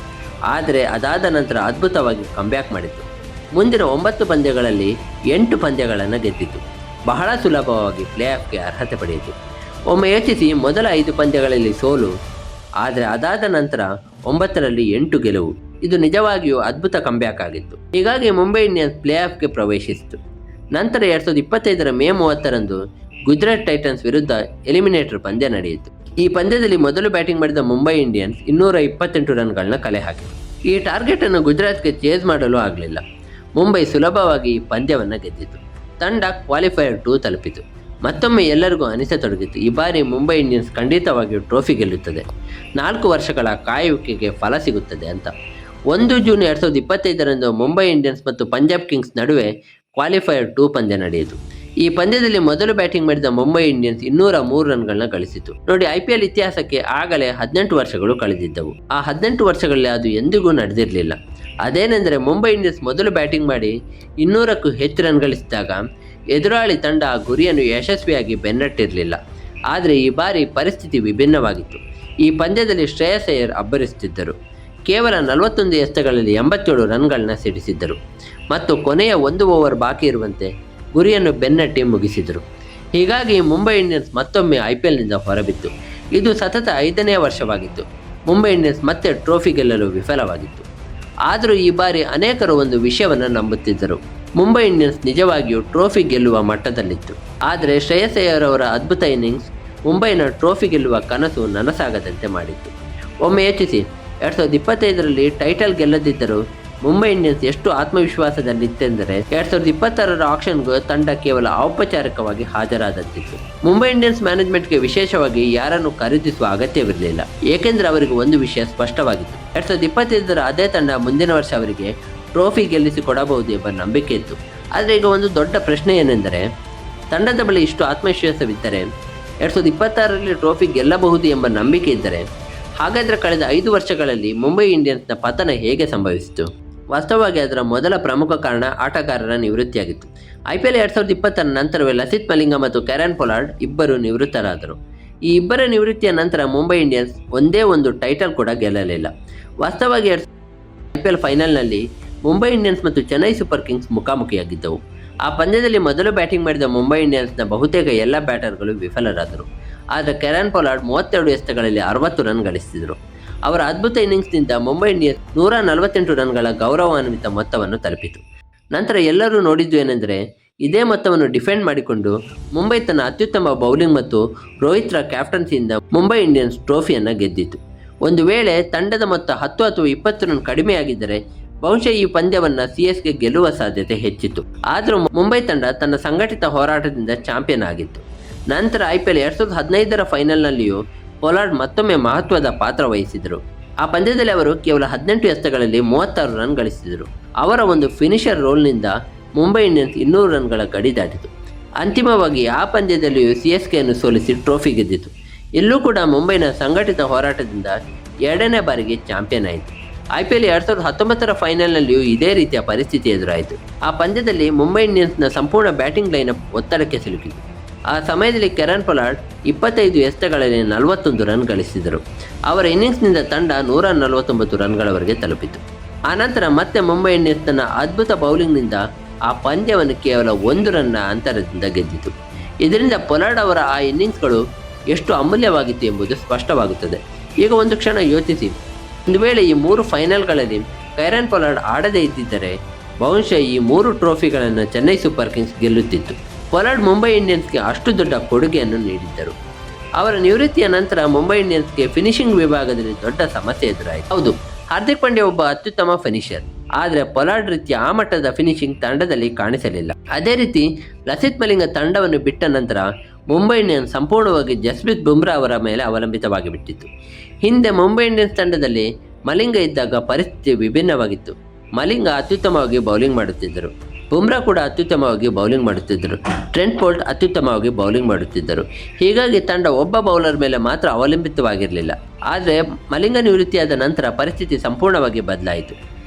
ಆದರೆ ಅದಾದ ನಂತರ ಅದ್ಭುತವಾಗಿ ಕಂಬ್ಯಾಕ್ ಮಾಡಿತು. ಮುಂದಿನ 9 ಪಂದ್ಯಗಳಲ್ಲಿ 8 ಪಂದ್ಯಗಳನ್ನು ಗೆದ್ದಿತು. ಬಹಳ ಸುಲಭವಾಗಿ ಪ್ಲೇ ಆಫ್ಗೆ ಅರ್ಹತೆ ಪಡೆಯಿತು. ಒಮ್ಮೆ ಯೋಚಿಸಿ, ಮೊದಲ 5 ಪಂದ್ಯಗಳಲ್ಲಿ ಸೋಲು, ಆದರೆ ಅದಾದ ನಂತರ 9ರಲ್ಲಿ 8 ಗೆಲುವು. ಇದು ನಿಜವಾಗಿಯೂ ಅದ್ಭುತ ಕಂಬ್ಯಾಕ್ ಆಗಿತ್ತು. ಹೀಗಾಗಿ ಮುಂಬೈ ಇಂಡಿಯನ್ಸ್ ಪ್ಲೇ ಆಫ್ಗೆ ಪ್ರವೇಶಿಸಿತು. ನಂತರ 2025ರ ಮೇ 30ರಂದು ಗುಜರಾತ್ ಟೈಟನ್ಸ್ ವಿರುದ್ಧ ಎಲಿಮಿನೇಟರ್ ಪಂದ್ಯ ನಡೆಯಿತು. ಈ ಪಂದ್ಯದಲ್ಲಿ ಮೊದಲು ಬ್ಯಾಟಿಂಗ್ ಮಾಡಿದ ಮುಂಬೈ ಇಂಡಿಯನ್ಸ್ 228 ರನ್ಗಳನ್ನ ಕಲೆ ಹಾಕಿತು. ಈ ಟಾರ್ಗೆಟ್ ಅನ್ನು ಗುಜರಾತ್ಗೆ ಚೇಸ್ ಮಾಡಲು ಆಗಲಿಲ್ಲ. ಮುಂಬೈ ಸುಲಭವಾಗಿ ಈ ಪಂದ್ಯವನ್ನು ಗೆದ್ದಿತು. ತಂಡ ಕ್ವಾಲಿಫೈಯರ್ 2 ತಲುಪಿತು. ಮತ್ತೊಮ್ಮೆ ಎಲ್ಲರಿಗೂ ಅನಿಸತೊಡಗಿತು, ಈ ಬಾರಿ ಮುಂಬೈ ಇಂಡಿಯನ್ಸ್ ಖಂಡಿತವಾಗಿಯೂ ಟ್ರೋಫಿ ಗೆಲ್ಲುತ್ತದೆ, 4 ವರ್ಷಗಳ ಕಾಯುವಿಕೆಗೆ ಫಲ ಸಿಗುತ್ತದೆ ಅಂತ. 1 ಜೂನ್ 2025ರಂದು ಮುಂಬೈ ಇಂಡಿಯನ್ಸ್ ಮತ್ತು ಪಂಜಾಬ್ ಕಿಂಗ್ಸ್ ನಡುವೆ ಕ್ವಾಲಿಫೈಯರ್ 2 ಪಂದ್ಯ ನಡೆಯಿತು. ಈ ಪಂದ್ಯದಲ್ಲಿ ಮೊದಲು ಬ್ಯಾಟಿಂಗ್ ಮಾಡಿದ ಮುಂಬೈ ಇಂಡಿಯನ್ಸ್ 203 ರನ್ಗಳನ್ನ ಗಳಿಸಿತು. ನೋಡಿ, IPL ಇತಿಹಾಸಕ್ಕೆ ಆಗಲೇ 18 ವರ್ಷಗಳು ಕಳೆದಿದ್ದವು. ಆ 18 ವರ್ಷಗಳಲ್ಲಿ ಅದು ಎಂದಿಗೂ ನಡೆದಿರಲಿಲ್ಲ. ಅದೇನೆಂದರೆ, ಮುಂಬೈ ಇಂಡಿಯನ್ಸ್ ಮೊದಲು ಬ್ಯಾಟಿಂಗ್ ಮಾಡಿ 200ಕ್ಕೂ ಹೆಚ್ಚು ರನ್ ಗಳಿಸಿದಾಗ ಎದುರಾಳಿ ತಂಡ ಆ ಗುರಿಯನ್ನು ಯಶಸ್ವಿಯಾಗಿ ಬೆನ್ನಟ್ಟಿರಲಿಲ್ಲ. ಆದರೆ ಈ ಬಾರಿ ಪರಿಸ್ಥಿತಿ ವಿಭಿನ್ನವಾಗಿತ್ತು. ಈ ಪಂದ್ಯದಲ್ಲಿ ಶ್ರೇಯಸ್ ಅಯ್ಯರ್ ಅಬ್ಬರಿಸುತ್ತಿದ್ದರು. ಕೇವಲ 41 ಎಸೆತಗಳಲ್ಲಿ 87 ರನ್ಗಳನ್ನ ಸಿಡಿಸಿದ್ದರು ಮತ್ತು ಕೊನೆಯ 1 ಓವರ್ ಬಾಕಿ ಇರುವಂತೆ ಗುರಿಯನ್ನು ಬೆನ್ನಟ್ಟಿ ಮುಗಿಸಿದರು. ಹೀಗಾಗಿ ಮುಂಬೈ ಇಂಡಿಯನ್ಸ್ ಮತ್ತೊಮ್ಮೆ IPLನಿಂದ ಹೊರಬಿತ್ತು. ಇದು ಸತತ 5ನೇ ವರ್ಷವಾಗಿತ್ತು ಮುಂಬೈ ಇಂಡಿಯನ್ಸ್ ಮತ್ತೆ ಟ್ರೋಫಿ ಗೆಲ್ಲಲು ವಿಫಲವಾಗಿತ್ತು. ಆದರೂ ಈ ಬಾರಿ ಅನೇಕರು ಒಂದು ವಿಷಯವನ್ನು ನಂಬುತ್ತಿದ್ದರು, ಮುಂಬೈ ಇಂಡಿಯನ್ಸ್ ನಿಜವಾಗಿಯೂ ಟ್ರೋಫಿ ಗೆಲ್ಲುವ ಮಟ್ಟದಲ್ಲಿತ್ತು. ಆದರೆ ಶ್ರೇಯಸ್ ಅಯ್ಯರ್ ಅವರ ಅದ್ಭುತ ಇನ್ನಿಂಗ್ಸ್ ಮುಂಬೈನ ಟ್ರೋಫಿ ಗೆಲ್ಲುವ ಕನಸು ನನಸಾಗದಂತೆ ಮಾಡಿತ್ತು. ಒಮ್ಮೆ ಯೋಚಿಸಿ, 2025ರಲ್ಲಿ ಟೈಟಲ್ ಗೆಲ್ಲದಿದ್ದರೂ ಮುಂಬೈ ಇಂಡಿಯನ್ಸ್ ಎಷ್ಟು ಆತ್ಮವಿಶ್ವಾಸದಲ್ಲಿತ್ತೆಂದರೆ 2026ರ ಆಕ್ಷನ್ಗೂ ತಂಡ ಕೇವಲ ಔಪಚಾರಿಕವಾಗಿ ಹಾಜರಾದಂತಿತ್ತು. ಮುಂಬೈ ಇಂಡಿಯನ್ಸ್ ಮ್ಯಾನೇಜ್ಮೆಂಟ್ಗೆ ವಿಶೇಷವಾಗಿ ಯಾರನ್ನು ಖರೀದಿಸುವ ಅಗತ್ಯವಿರಲಿಲ್ಲ, ಏಕೆಂದರೆ ಅವರಿಗೆ ಒಂದು ವಿಷಯ ಸ್ಪಷ್ಟವಾಗಿತ್ತು, 2025ರ ಅದೇ ತಂಡ ಮುಂದಿನ ವರ್ಷ ಅವರಿಗೆ ಟ್ರೋಫಿ ಗೆಲ್ಲಿಸಿ ಕೊಡಬಹುದು ಎಂಬ ನಂಬಿಕೆ ಇತ್ತು. ಆದರೆ ಈಗ ಒಂದು ದೊಡ್ಡ ಪ್ರಶ್ನೆ ಏನೆಂದರೆ, ತಂಡದ ಬಳಿ ಇಷ್ಟು ಆತ್ಮವಿಶ್ವಾಸವಿದ್ದರೆ 2026ರಲ್ಲಿ ಟ್ರೋಫಿ ಗೆಲ್ಲಬಹುದು ಎಂಬ ನಂಬಿಕೆ ಇದ್ದರೆ ಹಾಗಾದರೆ ಕಳೆದ 5 ವರ್ಷಗಳಲ್ಲಿ ಮುಂಬೈ ಇಂಡಿಯನ್ಸ್ನ ಪತನ ಹೇಗೆ ಸಂಭವಿಸಿತು? ವಾಸ್ತವವಾಗಿ ಅದರ ಮೊದಲ ಪ್ರಮುಖ ಕಾರಣ ಆಟಗಾರರ ನಿವೃತ್ತಿಯಾಗಿತ್ತು. IPL 2020ರ ನಂತರವೇ ಲಸಿತ್ ಮಲಿಂಗ ಮತ್ತು ಕೆರನ್ ಪೊಲಾರ್ಡ್ ಇಬ್ಬರು ನಿವೃತ್ತರಾದರು. ಈ ಇಬ್ಬರ ನಿವೃತ್ತಿಯ ನಂತರ ಮುಂಬೈ ಇಂಡಿಯನ್ಸ್ ಒಂದೇ ಒಂದು ಟೈಟಲ್ ಕೂಡ ಗೆಲ್ಲಲಿಲ್ಲ. ವಾಸ್ತವವಾಗಿ IPL ಫೈನಲ್ನಲ್ಲಿ ಮುಂಬೈ ಇಂಡಿಯನ್ಸ್ ಮತ್ತು ಚೆನ್ನೈ ಸೂಪರ್ ಕಿಂಗ್ಸ್ ಮುಖಾಮುಖಿಯಾಗಿದ್ದವು. ಆ ಪಂದ್ಯದಲ್ಲಿ ಮೊದಲು ಬ್ಯಾಟಿಂಗ್ ಮಾಡಿದ ಮುಂಬೈ ಇಂಡಿಯನ್ಸ್ನ ಬಹುತೇಕ ಎಲ್ಲ ಬ್ಯಾಟರ್ಗಳು ವಿಫಲರಾದರು. ಆದರೆ ಕೆರನ್ ಪೊಲಾರ್ಡ್ 32 ಎಸೆತಗಳಲ್ಲಿ 60 ರನ್ ಗಳಿಸಿದರು. ಅವರ ಅದ್ಭುತ ಇನ್ನಿಂಗ್ಸ್ನಿಂದ ಮುಂಬೈ ಇಂಡಿಯನ್ಸ್ 148 ರನ್ಗಳ ಗೌರವಾನ್ವಿತ ಮೊತ್ತವನ್ನು ತಲುಪಿತು. ನಂತರ ಎಲ್ಲರೂ ನೋಡಿದ್ದು ಏನೆಂದರೆ, ಇದೇ ಮೊತ್ತವನ್ನು ಡಿಫೆಂಡ್ ಮಾಡಿಕೊಂಡು ಮುಂಬೈ ತನ್ನ ಅತ್ಯುತ್ತಮ ಬೌಲಿಂಗ್ ಮತ್ತು ರೋಹಿತ್ರ ಕ್ಯಾಪ್ಟನ್ಸಿಯಿಂದ ಮುಂಬೈ ಇಂಡಿಯನ್ಸ್ ಟ್ರೋಫಿಯನ್ನು ಗೆದ್ದಿತು. ಒಂದು ವೇಳೆ ತಂಡದ ಮೊತ್ತ 10 ಅಥವಾ 20 ರನ್ ಕಡಿಮೆಯಾಗಿದ್ದರೆ ಬಹುಶಃ ಈ ಪಂದ್ಯವನ್ನು CSK ಗೆಲ್ಲುವ ಸಾಧ್ಯತೆ ಹೆಚ್ಚಿತ್ತು. ಆದರೂ ಮುಂಬೈ ತಂಡ ತನ್ನ ಸಂಘಟಿತ ಹೋರಾಟದಿಂದ ಚಾಂಪಿಯನ್ ಆಗಿತ್ತು. ನಂತರ IPL 2015ರ ಫೈನಲ್ನಲ್ಲಿಯೂ ಪೊಲಾರ್ಡ್ ಮತ್ತೊಮ್ಮೆ ಮಹತ್ವದ ಪಾತ್ರ ವಹಿಸಿದರು. ಆ ಪಂದ್ಯದಲ್ಲಿ ಅವರು ಕೇವಲ 18 ಎಸೆತಗಳಲ್ಲಿ 36 ರನ್ ಗಳಿಸಿದರು. ಅವರ ಒಂದು ಫಿನಿಷರ್ ರೋಲ್ನಿಂದ ಮುಂಬೈ ಇಂಡಿಯನ್ಸ್ 200 ರನ್ಗಳ ಗಡಿ ದಾಟಿತು. ಅಂತಿಮವಾಗಿ ಆ ಪಂದ್ಯದಲ್ಲಿಯೂ CSKಯನ್ನು ಸೋಲಿಸಿ ಟ್ರೋಫಿ ಗೆದ್ದಿತು. ಇಲ್ಲೂ ಕೂಡ ಮುಂಬೈನ ಸಂಘಟಿತ ಹೋರಾಟದಿಂದ 2ನೇ ಬಾರಿಗೆ ಚಾಂಪಿಯನ್ ಆಯಿತು. IPL 2019ರ ಫೈನಲ್ನಲ್ಲಿಯೂ ಇದೇ ರೀತಿಯ ಪರಿಸ್ಥಿತಿ ಎದುರಾಯಿತು. ಆ ಪಂದ್ಯದಲ್ಲಿ ಮುಂಬೈ ಇಂಡಿಯನ್ಸ್ನ ಸಂಪೂರ್ಣ ಬ್ಯಾಟಿಂಗ್ ಲೈನಪ್ ಒತ್ತಡಕ್ಕೆ ಸಿಲುಕಿತು. ಆ ಸಮಯದಲ್ಲಿ ಕೆರನ್ ಪೊಲಾರ್ಡ್ 25 ಎಸೆತಗಳಲ್ಲಿ 41 ರನ್ ಗಳಿಸಿದರು. ಅವರ ಇನ್ನಿಂಗ್ಸ್ನಿಂದ ತಂಡ 149 ರನ್ಗಳವರೆಗೆ ತಲುಪಿತು. ಆನಂತರ ಮತ್ತೆ ಮುಂಬೈ ಇಂಡಿಯನ್ಸ್ ತನ್ನ ಅದ್ಭುತ ಬೌಲಿಂಗ್ನಿಂದ ಆ ಪಂದ್ಯವನ್ನು ಕೇವಲ 1 ರನ್ನ ಅಂತರದಿಂದ ಗೆದ್ದಿತು. ಇದರಿಂದ ಪೊಲಾರ್ಡ್ ಅವರ ಆ ಇನ್ನಿಂಗ್ಸ್ಗಳು ಎಷ್ಟು ಅಮೂಲ್ಯವಾಗಿತ್ತು ಎಂಬುದು ಸ್ಪಷ್ಟವಾಗುತ್ತದೆ. ಈಗ ಒಂದು ಕ್ಷಣ ಯೋಚಿಸಿ, ಒಂದು ವೇಳೆ ಈ 3 ಫೈನಲ್ಗಳಲ್ಲಿ ಕೆರನ್ ಪೊಲಾರ್ಡ್ ಆಡದೇ ಇದ್ದಿದ್ದರೆ ಬಹುಶಃ ಈ 3 ಟ್ರೋಫಿಗಳನ್ನು ಚೆನ್ನೈ ಸೂಪರ್ ಕಿಂಗ್ಸ್ ಗೆಲ್ಲುತ್ತಿತ್ತು. ಪೊಲಾರ್ಡ್ ಮುಂಬೈ ಇಂಡಿಯನ್ಸ್ಗೆ ಅಷ್ಟು ದೊಡ್ಡ ಕೊಡುಗೆಯನ್ನು ನೀಡಿದ್ದರು. ಅವರ ನಿವೃತ್ತಿಯ ನಂತರ ಮುಂಬೈ ಇಂಡಿಯನ್ಸ್ಗೆ ಫಿನಿಷಿಂಗ್ ವಿಭಾಗದಲ್ಲಿ ದೊಡ್ಡ ಸಮಸ್ಯೆ ಎದುರಾಯಿತು. ಹೌದು, ಹಾರ್ದಿಕ್ ಪಾಂಡ್ಯ ಒಬ್ಬ ಅತ್ಯುತ್ತಮ ಫಿನಿಷರ್, ಆದರೆ ಪೊಲಾರ್ಡ್ ರೀತಿಯ ಆ ಮಟ್ಟದ ಫಿನಿಷಿಂಗ್ ತಂಡದಲ್ಲಿ ಕಾಣಿಸಲಿಲ್ಲ. ಅದೇ ರೀತಿ ಲಸಿತ್ ಮಲಿಂಗ ತಂಡವನ್ನು ಬಿಟ್ಟ ನಂತರ ಮುಂಬೈ ಇಂಡಿಯನ್ಸ್ ಸಂಪೂರ್ಣವಾಗಿ ಜಸ್ಪ್ರೀತ್ ಬುಮ್ರಾ ಅವರ ಮೇಲೆ ಅವಲಂಬಿತವಾಗಿ ಬಿಟ್ಟಿತ್ತು. ಹಿಂದೆ ಮುಂಬೈ ಇಂಡಿಯನ್ಸ್ ತಂಡದಲ್ಲಿ ಮಲಿಂಗ ಇದ್ದಾಗ ಪರಿಸ್ಥಿತಿ ವಿಭಿನ್ನವಾಗಿತ್ತು. ಮಲಿಂಗ ಅತ್ಯುತ್ತಮವಾಗಿ ಬೌಲಿಂಗ್ ಮಾಡುತ್ತಿದ್ದರು, ಬುಮ್ರಾ ಕೂಡ ಅತ್ಯುತ್ತಮವಾಗಿ ಬೌಲಿಂಗ್ ಮಾಡುತ್ತಿದ್ದರು, ಟ್ರೆಂಟ್ ಬೋಲ್ಟ್ ಅತ್ಯುತ್ತಮವಾಗಿ ಬೌಲಿಂಗ್ ಮಾಡುತ್ತಿದ್ದರು. ಹೀಗಾಗಿ ತಂಡ ಒಬ್ಬ ಬೌಲರ್ ಮೇಲೆ ಮಾತ್ರ ಅವಲಂಬಿತವಾಗಿರಲಿಲ್ಲ. ಆದರೆ ಮಲಿಂಗ ನಿವೃತ್ತಿಯಾದ ನಂತರ ಪರಿಸ್ಥಿತಿ ಸಂಪೂರ್ಣವಾಗಿ ಬದಲಾಯಿತು.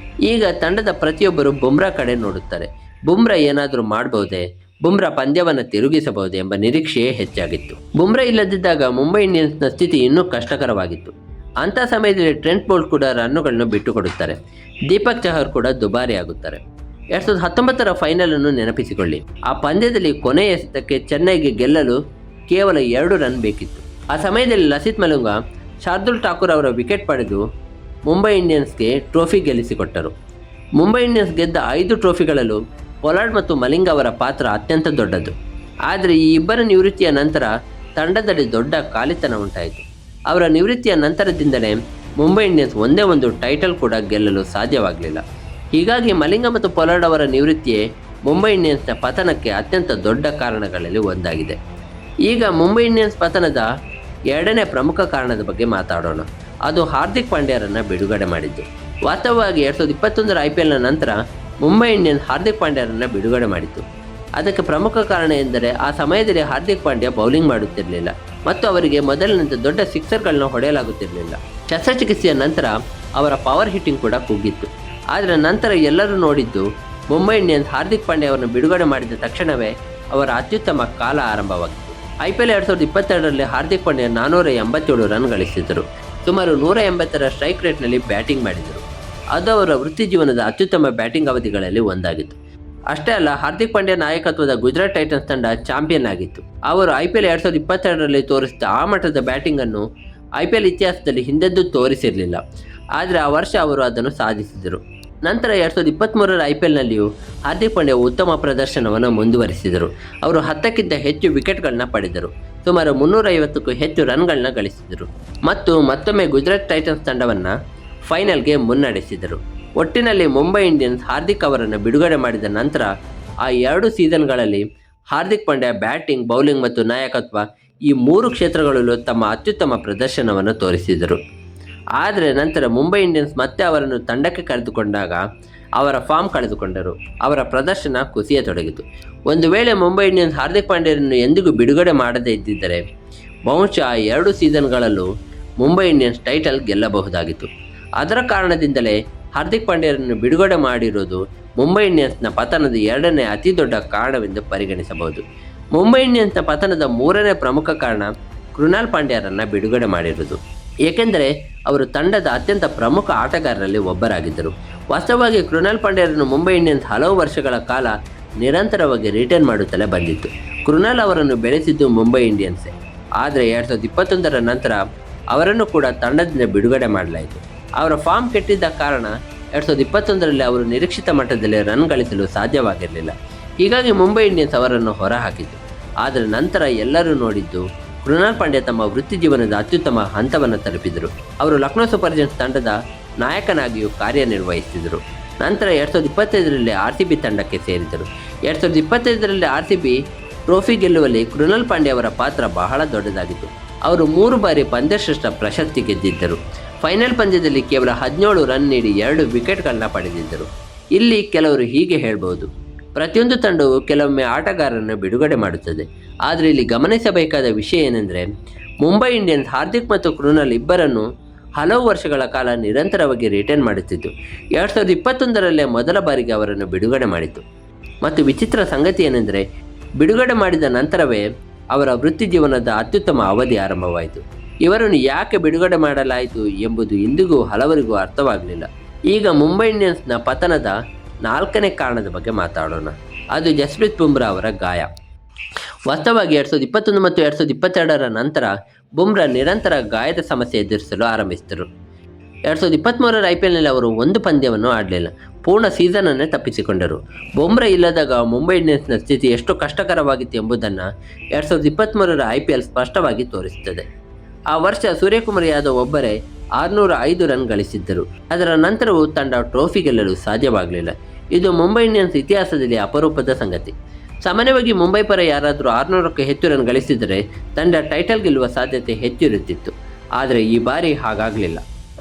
ಈಗ ತಂಡದ ಪ್ರತಿಯೊಬ್ಬರು ಬುಮ್ರಾ ಕಡೆ ನೋಡುತ್ತಾರೆ. ಬುಮ್ರಾ ಏನಾದರೂ ಮಾಡಬಹುದೇ, ಬುಮ್ರಾ ಪಂದ್ಯವನ್ನು ತಿರುಗಿಸಬಹುದೇ ಎಂಬ ನಿರೀಕ್ಷೆಯೇ ಹೆಚ್ಚಾಗಿತ್ತು. ಬುಮ್ರಾ ಇಲ್ಲದಿದ್ದಾಗ ಮುಂಬೈ ಇಂಡಿಯನ್ಸ್ನ ಸ್ಥಿತಿ ಇನ್ನೂ ಕಷ್ಟಕರವಾಗಿತ್ತು. ಅಂಥ ಸಮಯದಲ್ಲಿ ಟ್ರೆಂಟ್ ಬೋಲ್ಟ್ ಕೂಡ ರನ್ನುಗಳನ್ನು ಬಿಟ್ಟುಕೊಡುತ್ತಾರೆ, ದೀಪಕ್ ಚಹರ್ ಕೂಡ ದುಬಾರಿ ಆಗುತ್ತಾರೆ. 2019ರ ಫೈನಲನ್ನು ನೆನಪಿಸಿಕೊಳ್ಳಿ. ಆ ಪಂದ್ಯದಲ್ಲಿ ಕೊನೆಯ ಎಸೆತಕ್ಕೆ ಚೆನ್ನೈಗೆ ಗೆಲ್ಲಲು ಕೇವಲ 2 ರನ್ ಬೇಕಿತ್ತು. ಆ ಸಮಯದಲ್ಲಿ ಲಸಿತ್ ಮಲಿಂಗ ಶಾರ್ದುಲ್ ಠಾಕೂರ್ ಅವರ ವಿಕೆಟ್ ಪಡೆದು ಮುಂಬೈ ಇಂಡಿಯನ್ಸ್ಗೆ ಟ್ರೋಫಿ ಗೆಲ್ಲಿಸಿಕೊಟ್ಟರು. ಮುಂಬೈ ಇಂಡಿಯನ್ಸ್ ಗೆದ್ದ 5 ಟ್ರೋಫಿಗಳಲ್ಲೂ ಪೊಲಾರ್ಡ್ ಮತ್ತು ಮಲಿಂಗ ಅವರ ಪಾತ್ರ ಅತ್ಯಂತ ದೊಡ್ಡದು. ಆದರೆ ಈ ಇಬ್ಬರ ನಿವೃತ್ತಿಯ ನಂತರ ತಂಡದಲ್ಲಿ ದೊಡ್ಡ ಖಾಲಿತನ ಉಂಟಾಯಿತು. ಅವರ ನಿವೃತ್ತಿಯ ನಂತರದಿಂದಲೇ ಮುಂಬೈ ಇಂಡಿಯನ್ಸ್ ಒಂದೇ ಒಂದು ಟೈಟಲ್ ಕೂಡ ಗೆಲ್ಲಲು ಸಾಧ್ಯವಾಗಲಿಲ್ಲ. ಹೀಗಾಗಿ ಮಲಿಂಗ ಮತ್ತು ಪೊಲಾರ್ಡ್ ಅವರ ನಿವೃತ್ತಿಯೇ ಮುಂಬೈ ಇಂಡಿಯನ್ಸ್ನ ಪತನಕ್ಕೆ ಅತ್ಯಂತ ದೊಡ್ಡ ಕಾರಣಗಳಲ್ಲಿ ಒಂದಾಗಿದೆ. ಈಗ ಮುಂಬೈ ಇಂಡಿಯನ್ಸ್ ಪತನದ ಎರಡನೇ ಪ್ರಮುಖ ಕಾರಣದ ಬಗ್ಗೆ ಮಾತಾಡೋಣ. ಅದು ಹಾರ್ದಿಕ್ ಪಾಂಡ್ಯರನ್ನು ಬಿಡುಗಡೆ ಮಾಡಿದ್ದು. ವಾಸ್ತವವಾಗಿ 2021 IPLನ ನಂತರ ಮುಂಬೈ ಇಂಡಿಯನ್ಸ್ ಹಾರ್ದಿಕ್ ಪಾಂಡ್ಯರನ್ನು ಬಿಡುಗಡೆ ಮಾಡಿತ್ತು. ಅದಕ್ಕೆ ಪ್ರಮುಖ ಕಾರಣ ಎಂದರೆ ಆ ಸಮಯದಲ್ಲಿ ಹಾರ್ದಿಕ್ ಪಾಂಡ್ಯ ಬೌಲಿಂಗ್ ಮಾಡುತ್ತಿರಲಿಲ್ಲ ಮತ್ತು ಅವರಿಗೆ ಮೊದಲಿನಂತೆ ದೊಡ್ಡ ಸಿಕ್ಸರ್ಗಳನ್ನ ಹೊಡೆಯಲಾಗುತ್ತಿರಲಿಲ್ಲ. ಶಸ್ತ್ರಚಿಕಿತ್ಸೆಯ ನಂತರ ಅವರ ಪವರ್ ಹಿಟ್ಟಿಂಗ್ ಕೂಡ ಕುಗ್ಗಿತ್ತು. ಆದರೆ ನಂತರ ಎಲ್ಲರೂ ನೋಡಿದ್ದು ಮುಂಬೈ ಇಂಡಿಯನ್ಸ್ ಹಾರ್ದಿಕ್ ಪಾಂಡ್ಯ ಅವರನ್ನು ಬಿಡುಗಡೆ ಮಾಡಿದ ತಕ್ಷಣವೇ ಅವರ ಅತ್ಯುತ್ತಮ ಕಾಲ ಆರಂಭವಾಗಿತ್ತು. IPL 2022ರಲ್ಲಿ ಹಾರ್ದಿಕ್ ಪಾಂಡ್ಯ 487 ರನ್ ಗಳಿಸಿದ್ದರು. ಸುಮಾರು 180ರ ಸ್ಟ್ರೈಕ್ ರೇಟ್ನಲ್ಲಿ ಬ್ಯಾಟಿಂಗ್ ಮಾಡಿದರು. ಅದು ಅವರ ವೃತ್ತಿ ಜೀವನದ ಅತ್ಯುತ್ತಮ ಬ್ಯಾಟಿಂಗ್ ಅವಧಿಗಳಲ್ಲಿ ಒಂದಾಗಿತ್ತು. ಅಷ್ಟೇ ಅಲ್ಲ, ಹಾರ್ದಿಕ್ ಪಾಂಡ್ಯ ನಾಯಕತ್ವದ ಗುಜರಾತ್ ಟೈಟನ್ಸ್ ತಂಡ ಚಾಂಪಿಯನ್ ಆಗಿತ್ತು. ಅವರು IPL 2022ರಲ್ಲಿ ತೋರಿಸಿದ ಆ ಮಟ್ಟದ ಬ್ಯಾಟಿಂಗನ್ನು IPL ಇತಿಹಾಸದಲ್ಲಿ ಹಿಂದೆಂದೂ ತೋರಿಸಿರಲಿಲ್ಲ. ಆದರೆ ಆ ವರ್ಷ ಅವರು ಅದನ್ನು ಸಾಧಿಸಿದರು. ನಂತರ 2023ರ IPLನಲ್ಲಿಯೂ ಹಾರ್ದಿಕ್ ಪಾಂಡ್ಯ ಉತ್ತಮ ಪ್ರದರ್ಶನವನ್ನು ಮುಂದುವರಿಸಿದರು. ಅವರು 10ಕ್ಕಿಂತ ಹೆಚ್ಚು ವಿಕೆಟ್ಗಳನ್ನ ಪಡೆದರು, ಸುಮಾರು 350ಕ್ಕೂ ಹೆಚ್ಚು ರನ್ಗಳನ್ನ ಗಳಿಸಿದರು ಮತ್ತು ಮತ್ತೊಮ್ಮೆ ಗುಜರಾತ್ ಟೈಟನ್ಸ್ ತಂಡವನ್ನು ಫೈನಲ್ಗೆ ಮುನ್ನಡೆಸಿದರು. ಒಟ್ಟಿನಲ್ಲಿ ಮುಂಬೈ ಇಂಡಿಯನ್ಸ್ ಹಾರ್ದಿಕ್ ಅವರನ್ನು ಬಿಡುಗಡೆ ಮಾಡಿದ ನಂತರ ಆ 2 ಸೀಸನ್ಗಳಲ್ಲಿ ಹಾರ್ದಿಕ್ ಪಾಂಡ್ಯ ಬ್ಯಾಟಿಂಗ್, ಬೌಲಿಂಗ್ ಮತ್ತು ನಾಯಕತ್ವ ಈ 3 ಕ್ಷೇತ್ರಗಳಲ್ಲೂ ತಮ್ಮ ಅತ್ಯುತ್ತಮ ಪ್ರದರ್ಶನವನ್ನು ತೋರಿಸಿದರು. ಆದರೆ ನಂತರ ಮುಂಬೈ ಇಂಡಿಯನ್ಸ್ ಮತ್ತೆ ಅವರನ್ನು ತಂಡಕ್ಕೆ ಕರೆದುಕೊಂಡಾಗ ಅವರ ಫಾರ್ಮ್ ಕಳೆದುಕೊಂಡರು. ಅವರ ಪ್ರದರ್ಶನ ಕುಸಿಯತೊಡಗಿತು. ಒಂದು ವೇಳೆ ಮುಂಬೈ ಇಂಡಿಯನ್ಸ್ ಹಾರ್ದಿಕ್ ಪಾಂಡ್ಯರನ್ನು ಎಂದಿಗೂ ಬಿಡುಗಡೆ ಮಾಡದೇ ಇದ್ದಿದ್ದರೆ ಬಹುಶಃ 2 ಸೀಸನ್ಗಳಲ್ಲೂ ಮುಂಬೈ ಇಂಡಿಯನ್ಸ್ ಟೈಟಲ್ ಗೆಲ್ಲಬಹುದಾಗಿತ್ತು. ಅದರ ಕಾರಣದಿಂದಲೇ ಹಾರ್ದಿಕ್ ಪಾಂಡ್ಯರನ್ನು ಬಿಡುಗಡೆ ಮಾಡಿರೋದು ಮುಂಬೈ ಇಂಡಿಯನ್ಸ್ನ ಪತನದ ಎರಡನೇ ಅತಿ ದೊಡ್ಡ ಕಾರಣವೆಂದು ಪರಿಗಣಿಸಬಹುದು. ಮುಂಬೈ ಇಂಡಿಯನ್ಸ್ನ ಪತನದ 3ನೇ ಪ್ರಮುಖ ಕಾರಣ ಕೃನಾಲ್ ಪಾಂಡ್ಯರನ್ನು ಬಿಡುಗಡೆ ಮಾಡಿರುವುದು. ಏಕೆಂದರೆ ಅವರು ತಂಡದ ಅತ್ಯಂತ ಪ್ರಮುಖ ಆಟಗಾರರಲ್ಲಿ ಒಬ್ಬರಾಗಿದ್ದರು. ವಾಸ್ತವವಾಗಿ ಕೃನಾಲ್ ಪಾಂಡ್ಯರನ್ನು ಮುಂಬೈ ಇಂಡಿಯನ್ಸ್ ಹಲವು ವರ್ಷಗಳ ಕಾಲ ನಿರಂತರವಾಗಿ ರಿಟೈನ್ ಮಾಡುತ್ತಲೇ ಬಂದಿತ್ತು. ಕೃನಾಲ್ ಅವರನ್ನು ಬೆಳೆಸಿದ್ದು ಮುಂಬೈ ಇಂಡಿಯನ್ಸೇ. ಆದರೆ 2021ರ ನಂತರ ಅವರನ್ನು ಕೂಡ ತಂಡದಿಂದ ಬಿಡುಗಡೆ ಮಾಡಲಾಯಿತು. ಅವರ ಫಾರ್ಮ್ ಕೆಟ್ಟಿದ್ದ ಕಾರಣ 2021ರಲ್ಲಿ ಅವರು ನಿರೀಕ್ಷಿತ ಮಟ್ಟದಲ್ಲಿ ರನ್ ಗಳಿಸಲು ಸಾಧ್ಯವಾಗಿರಲಿಲ್ಲ. ಹೀಗಾಗಿ ಮುಂಬೈ ಇಂಡಿಯನ್ಸ್ ಅವರನ್ನು ಹೊರಹಾಕಿತು. ಆದರೆ ನಂತರ ಎಲ್ಲರೂ ನೋಡಿದ್ದು ಕೃನಾಲ್ ಪಾಂಡ್ಯ ತಮ್ಮ ವೃತ್ತಿ ಜೀವನದ ಅತ್ಯುತ್ತಮ ಹಂತವನ್ನು ತಲುಪಿದರು. ಅವರು ಲಕ್ನೋ ಸೂಪರ್ ಜೈಂಟ್ಸ್ ತಂಡದ ನಾಯಕನಾಗಿಯೂ ಕಾರ್ಯನಿರ್ವಹಿಸಿದರು. ನಂತರ 2025ರಲ್ಲಿ RCB ತಂಡಕ್ಕೆ ಸೇರಿದರು. 2025ರಲ್ಲಿ RCB ಟ್ರೋಫಿ ಗೆಲ್ಲುವಲ್ಲಿ ಕೃನಾಲ್ ಪಾಂಡ್ಯ ಅವರ ಪಾತ್ರ ಬಹಳ ದೊಡ್ಡದಾಗಿತ್ತು. ಅವರು 3 ಬಾರಿ ಪಂದ್ಯಶ್ರೇಷ್ಠ ಪ್ರಶಸ್ತಿ ಗೆದ್ದಿದ್ದರು. ಫೈನಲ್ ಪಂದ್ಯದಲ್ಲಿ ಕೇವಲ 17 ರನ್ ನೀಡಿ 2 ವಿಕೆಟ್ಗಳನ್ನ ಪಡೆದಿದ್ದರು. ಇಲ್ಲಿ ಕೆಲವರು ಹೀಗೆ ಹೇಳ್ಬೋದು, ಪ್ರತಿಯೊಂದು ತಂಡವು ಕೆಲವೊಮ್ಮೆ ಆಟಗಾರರನ್ನು ಬಿಡುಗಡೆ ಮಾಡುತ್ತದೆ. ಆದರೆ ಇಲ್ಲಿ ಗಮನಿಸಬೇಕಾದ ವಿಷಯ ಏನೆಂದರೆ, ಮುಂಬೈ ಇಂಡಿಯನ್ಸ್ ಹಾರ್ದಿಕ್ ಮತ್ತು ಕೃನಾಲ್ ಇಬ್ಬರನ್ನು ಹಲವು ವರ್ಷಗಳ ಕಾಲ ನಿರಂತರವಾಗಿ ರಿಟೈನ್ ಮಾಡುತ್ತಿತ್ತು. 2021ರಲ್ಲೇ ಮೊದಲ ಬಾರಿಗೆ ಅವರನ್ನು ಬಿಡುಗಡೆ ಮಾಡಿತು. ಮತ್ತು ವಿಚಿತ್ರ ಸಂಗತಿ ಏನೆಂದರೆ, ಬಿಡುಗಡೆ ಮಾಡಿದ ನಂತರವೇ ಅವರ ವೃತ್ತಿ ಜೀವನದ ಅತ್ಯುತ್ತಮ ಅವಧಿ ಆರಂಭವಾಯಿತು. ಇವರನ್ನು ಯಾಕೆ ಬಿಡುಗಡೆ ಮಾಡಲಾಯಿತು ಎಂಬುದು ಇಂದಿಗೂ ಹಲವರಿಗೂ ಅರ್ಥವಾಗಲಿಲ್ಲ. ಈಗ ಮುಂಬೈ ಇಂಡಿಯನ್ಸ್ನ ಪತನದ 4ನೇ ಕಾರಣದ ಬಗ್ಗೆ ಮಾತಾಡೋಣ. ಅದು ಜಸ್ಪ್ರೀತ್ ಬುಮ್ರಾ ಅವರ ಗಾಯ. ವಾಸ್ತವವಾಗಿ 2021 ಮತ್ತು 2022ರ ನಂತರ ಬುಮ್ರಾ ನಿರಂತರ ಗಾಯದ ಸಮಸ್ಯೆ ಎದುರಿಸಲು ಆರಂಭಿಸಿದರು. 2023ರ IPLನಲ್ಲಿ ಅವರು ಒಂದು ಪಂದ್ಯವನ್ನು ಆಡಲಿಲ್ಲ, ಪೂರ್ಣ ಸೀಸನನ್ನೇ ತಪ್ಪಿಸಿಕೊಂಡರು. ಬುಮ್ರಾ ಇಲ್ಲದಾಗ ಮುಂಬೈ ಇಂಡಿಯನ್ಸ್ನ ಸ್ಥಿತಿ ಎಷ್ಟು ಕಷ್ಟಕರವಾಗಿತ್ತು ಎಂಬುದನ್ನು 2023ರ IPL ಸ್ಪಷ್ಟವಾಗಿ ತೋರಿಸುತ್ತದೆ. ಆ ವರ್ಷ ಸೂರ್ಯಕುಮಾರ್ ಯಾದವ್ ಒಬ್ಬರೇ 605 ರನ್ ಗಳಿಸಿದ್ದರು. ಅದರ ನಂತರವೂ ತಂಡ ಟ್ರೋಫಿ ಗೆಲ್ಲಲು ಸಾಧ್ಯವಾಗಲಿಲ್ಲ. ಇದು ಮುಂಬೈ ಇಂಡಿಯನ್ಸ್ ಇತಿಹಾಸದಲ್ಲಿ ಅಪರೂಪದ ಸಂಗತಿ. ಸಾಮಾನ್ಯವಾಗಿ ಮುಂಬೈ ಪರ ಯಾರಾದರೂ 600ಕ್ಕೂ ಹೆಚ್ಚು ರನ್ ಗಳಿಸಿದರೆ ತಂಡ ಟೈಟಲ್ ಗೆಲ್ಲುವ ಸಾಧ್ಯತೆ ಹೆಚ್ಚಿರುತ್ತಿತ್ತು. ಆದರೆ ಈ ಬಾರಿ ಹಾಗಾಗಲಿಲ್ಲ.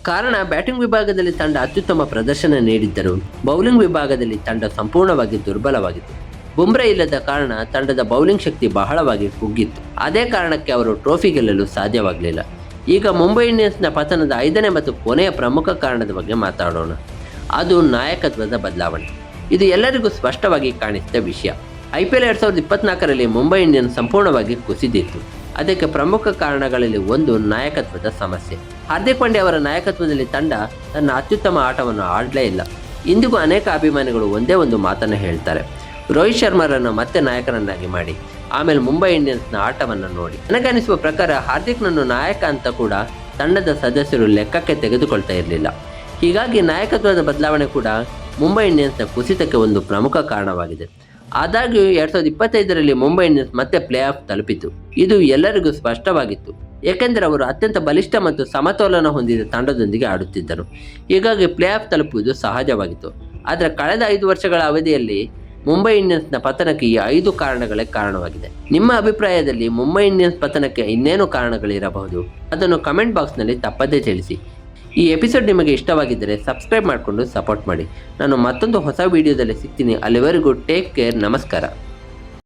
ಕಾರಣ, ಬ್ಯಾಟಿಂಗ್ ವಿಭಾಗದಲ್ಲಿ ತಂಡ ಅತ್ಯುತ್ತಮ ಪ್ರದರ್ಶನ ನೀಡಿದ್ದರೂ ಬೌಲಿಂಗ್ ವಿಭಾಗದಲ್ಲಿ ತಂಡ ಸಂಪೂರ್ಣವಾಗಿ ದುರ್ಬಲವಾಗಿತ್ತು. ಬುಮ್ರಾ ಇಲ್ಲದ ಕಾರಣ ತಂಡದ ಬೌಲಿಂಗ್ ಶಕ್ತಿ ಬಹಳವಾಗಿ ಕುಗ್ಗಿತ್ತು. ಅದೇ ಕಾರಣಕ್ಕೆ ಅವರು ಟ್ರೋಫಿ ಗೆಲ್ಲಲು ಸಾಧ್ಯವಾಗಲಿಲ್ಲ. ಈಗ ಮುಂಬೈ ಇಂಡಿಯನ್ಸ್ನ ಪತನದ 5ನೇ ಮತ್ತು ಕೊನೆಯ ಪ್ರಮುಖ ಕಾರಣದ ಬಗ್ಗೆ ಮಾತಾಡೋಣ. ಅದು ನಾಯಕತ್ವದ ಬದಲಾವಣೆ. ಇದು ಎಲ್ಲರಿಗೂ ಸ್ಪಷ್ಟವಾಗಿ ಕಾಣಿಸಿದ ವಿಷಯ. IPL 2024ರಲ್ಲಿ ಮುಂಬೈ ಇಂಡಿಯನ್ಸ್ ಸಂಪೂರ್ಣವಾಗಿ ಕುಸಿದಿತ್ತು. ಅದಕ್ಕೆ ಪ್ರಮುಖ ಕಾರಣಗಳಲ್ಲಿ ಒಂದು ನಾಯಕತ್ವದ ಸಮಸ್ಯೆ. ಹಾರ್ದಿಕ್ ಪಾಂಡ್ಯ ಅವರ ನಾಯಕತ್ವದಲ್ಲಿ ತಂಡ ತನ್ನ ಅತ್ಯುತ್ತಮ ಆಟವನ್ನು ಆಡಲೇ ಇಲ್ಲ. ಇಂದಿಗೂ ಅನೇಕ ಅಭಿಮಾನಿಗಳು ಒಂದೇ ಒಂದು ಮಾತನ್ನು ಹೇಳ್ತಾರೆ, ರೋಹಿತ್ ಶರ್ಮಾರನ್ನು ಮತ್ತೆ ನಾಯಕನನ್ನಾಗಿ ಮಾಡಿ, ಆಮೇಲೆ ಮುಂಬೈ ಇಂಡಿಯನ್ಸ್ನ ಆಟವನ್ನು ನೋಡಿ. ನನಗನಿಸುವ ಪ್ರಕಾರ ಹಾರ್ದಿಕ್ನನ್ನು ನಾಯಕ ಅಂತ ಕೂಡ ತಂಡದ ಸದಸ್ಯರು ಲೆಕ್ಕಕ್ಕೆ ತೆಗೆದುಕೊಳ್ತಾ ಇರಲಿಲ್ಲ. ಹೀಗಾಗಿ ನಾಯಕತ್ವದ ಬದಲಾವಣೆ ಕೂಡ ಮುಂಬೈ ಇಂಡಿಯನ್ಸ್ನ ಕುಸಿತಕ್ಕೆ ಒಂದು ಪ್ರಮುಖ ಕಾರಣವಾಗಿದೆ. ಆದಾಗ್ಯೂ 2025ರಲ್ಲಿ ಮುಂಬೈ ಇಂಡಿಯನ್ಸ್ ಮತ್ತೆ ಪ್ಲೇ ಆಫ್ ತಲುಪಿತು. ಇದು ಎಲ್ಲರಿಗೂ ಸ್ಪಷ್ಟವಾಗಿತ್ತು. ಏಕೆಂದರೆ ಅವರು ಅತ್ಯಂತ ಬಲಿಷ್ಠ ಮತ್ತು ಸಮತೋಲನ ಹೊಂದಿದ ತಂಡದೊಂದಿಗೆ ಆಡುತ್ತಿದ್ದರು. ಹೀಗಾಗಿ ಪ್ಲೇ ಆಫ್ ತಲುಪುವುದು ಸಹಜವಾಗಿತ್ತು. ಆದರೆ ಕಳೆದ 5 ವರ್ಷಗಳ ಅವಧಿಯಲ್ಲಿ ಮುಂಬೈ ಇಂಡಿಯನ್ಸ್ನ ಪತನಕ್ಕೆ ಈ 5 ಕಾರಣಗಳೇ ಕಾರಣವಾಗಿದೆ. ನಿಮ್ಮ ಅಭಿಪ್ರಾಯದಲ್ಲಿ ಮುಂಬೈ ಇಂಡಿಯನ್ಸ್ ಪತನಕ್ಕೆ ಇನ್ನೇನು ಕಾರಣಗಳಿರಬಹುದು? ಅದನ್ನು ಕಮೆಂಟ್ ಬಾಕ್ಸ್ನಲ್ಲಿ ತಪ್ಪದೇ ತಿಳಿಸಿ. ಈ ಎಪಿಸೋಡ್ ನಿಮಗೆ ಇಷ್ಟವಾಗಿದ್ದರೆ ಸಬ್ಸ್ಕ್ರೈಬ್ ಮಾಡಿಕೊಂಡು ಸಪೋರ್ಟ್ ಮಾಡಿ. ನಾನು ಮತ್ತೊಂದು ಹೊಸ ವಿಡಿಯೋದಲ್ಲಿ ಸಿಗ್ತೀನಿ. ಅಲ್ಲಿವರೆಗೂ ಟೇಕ್ ಕೇರ್. ನಮಸ್ಕಾರ.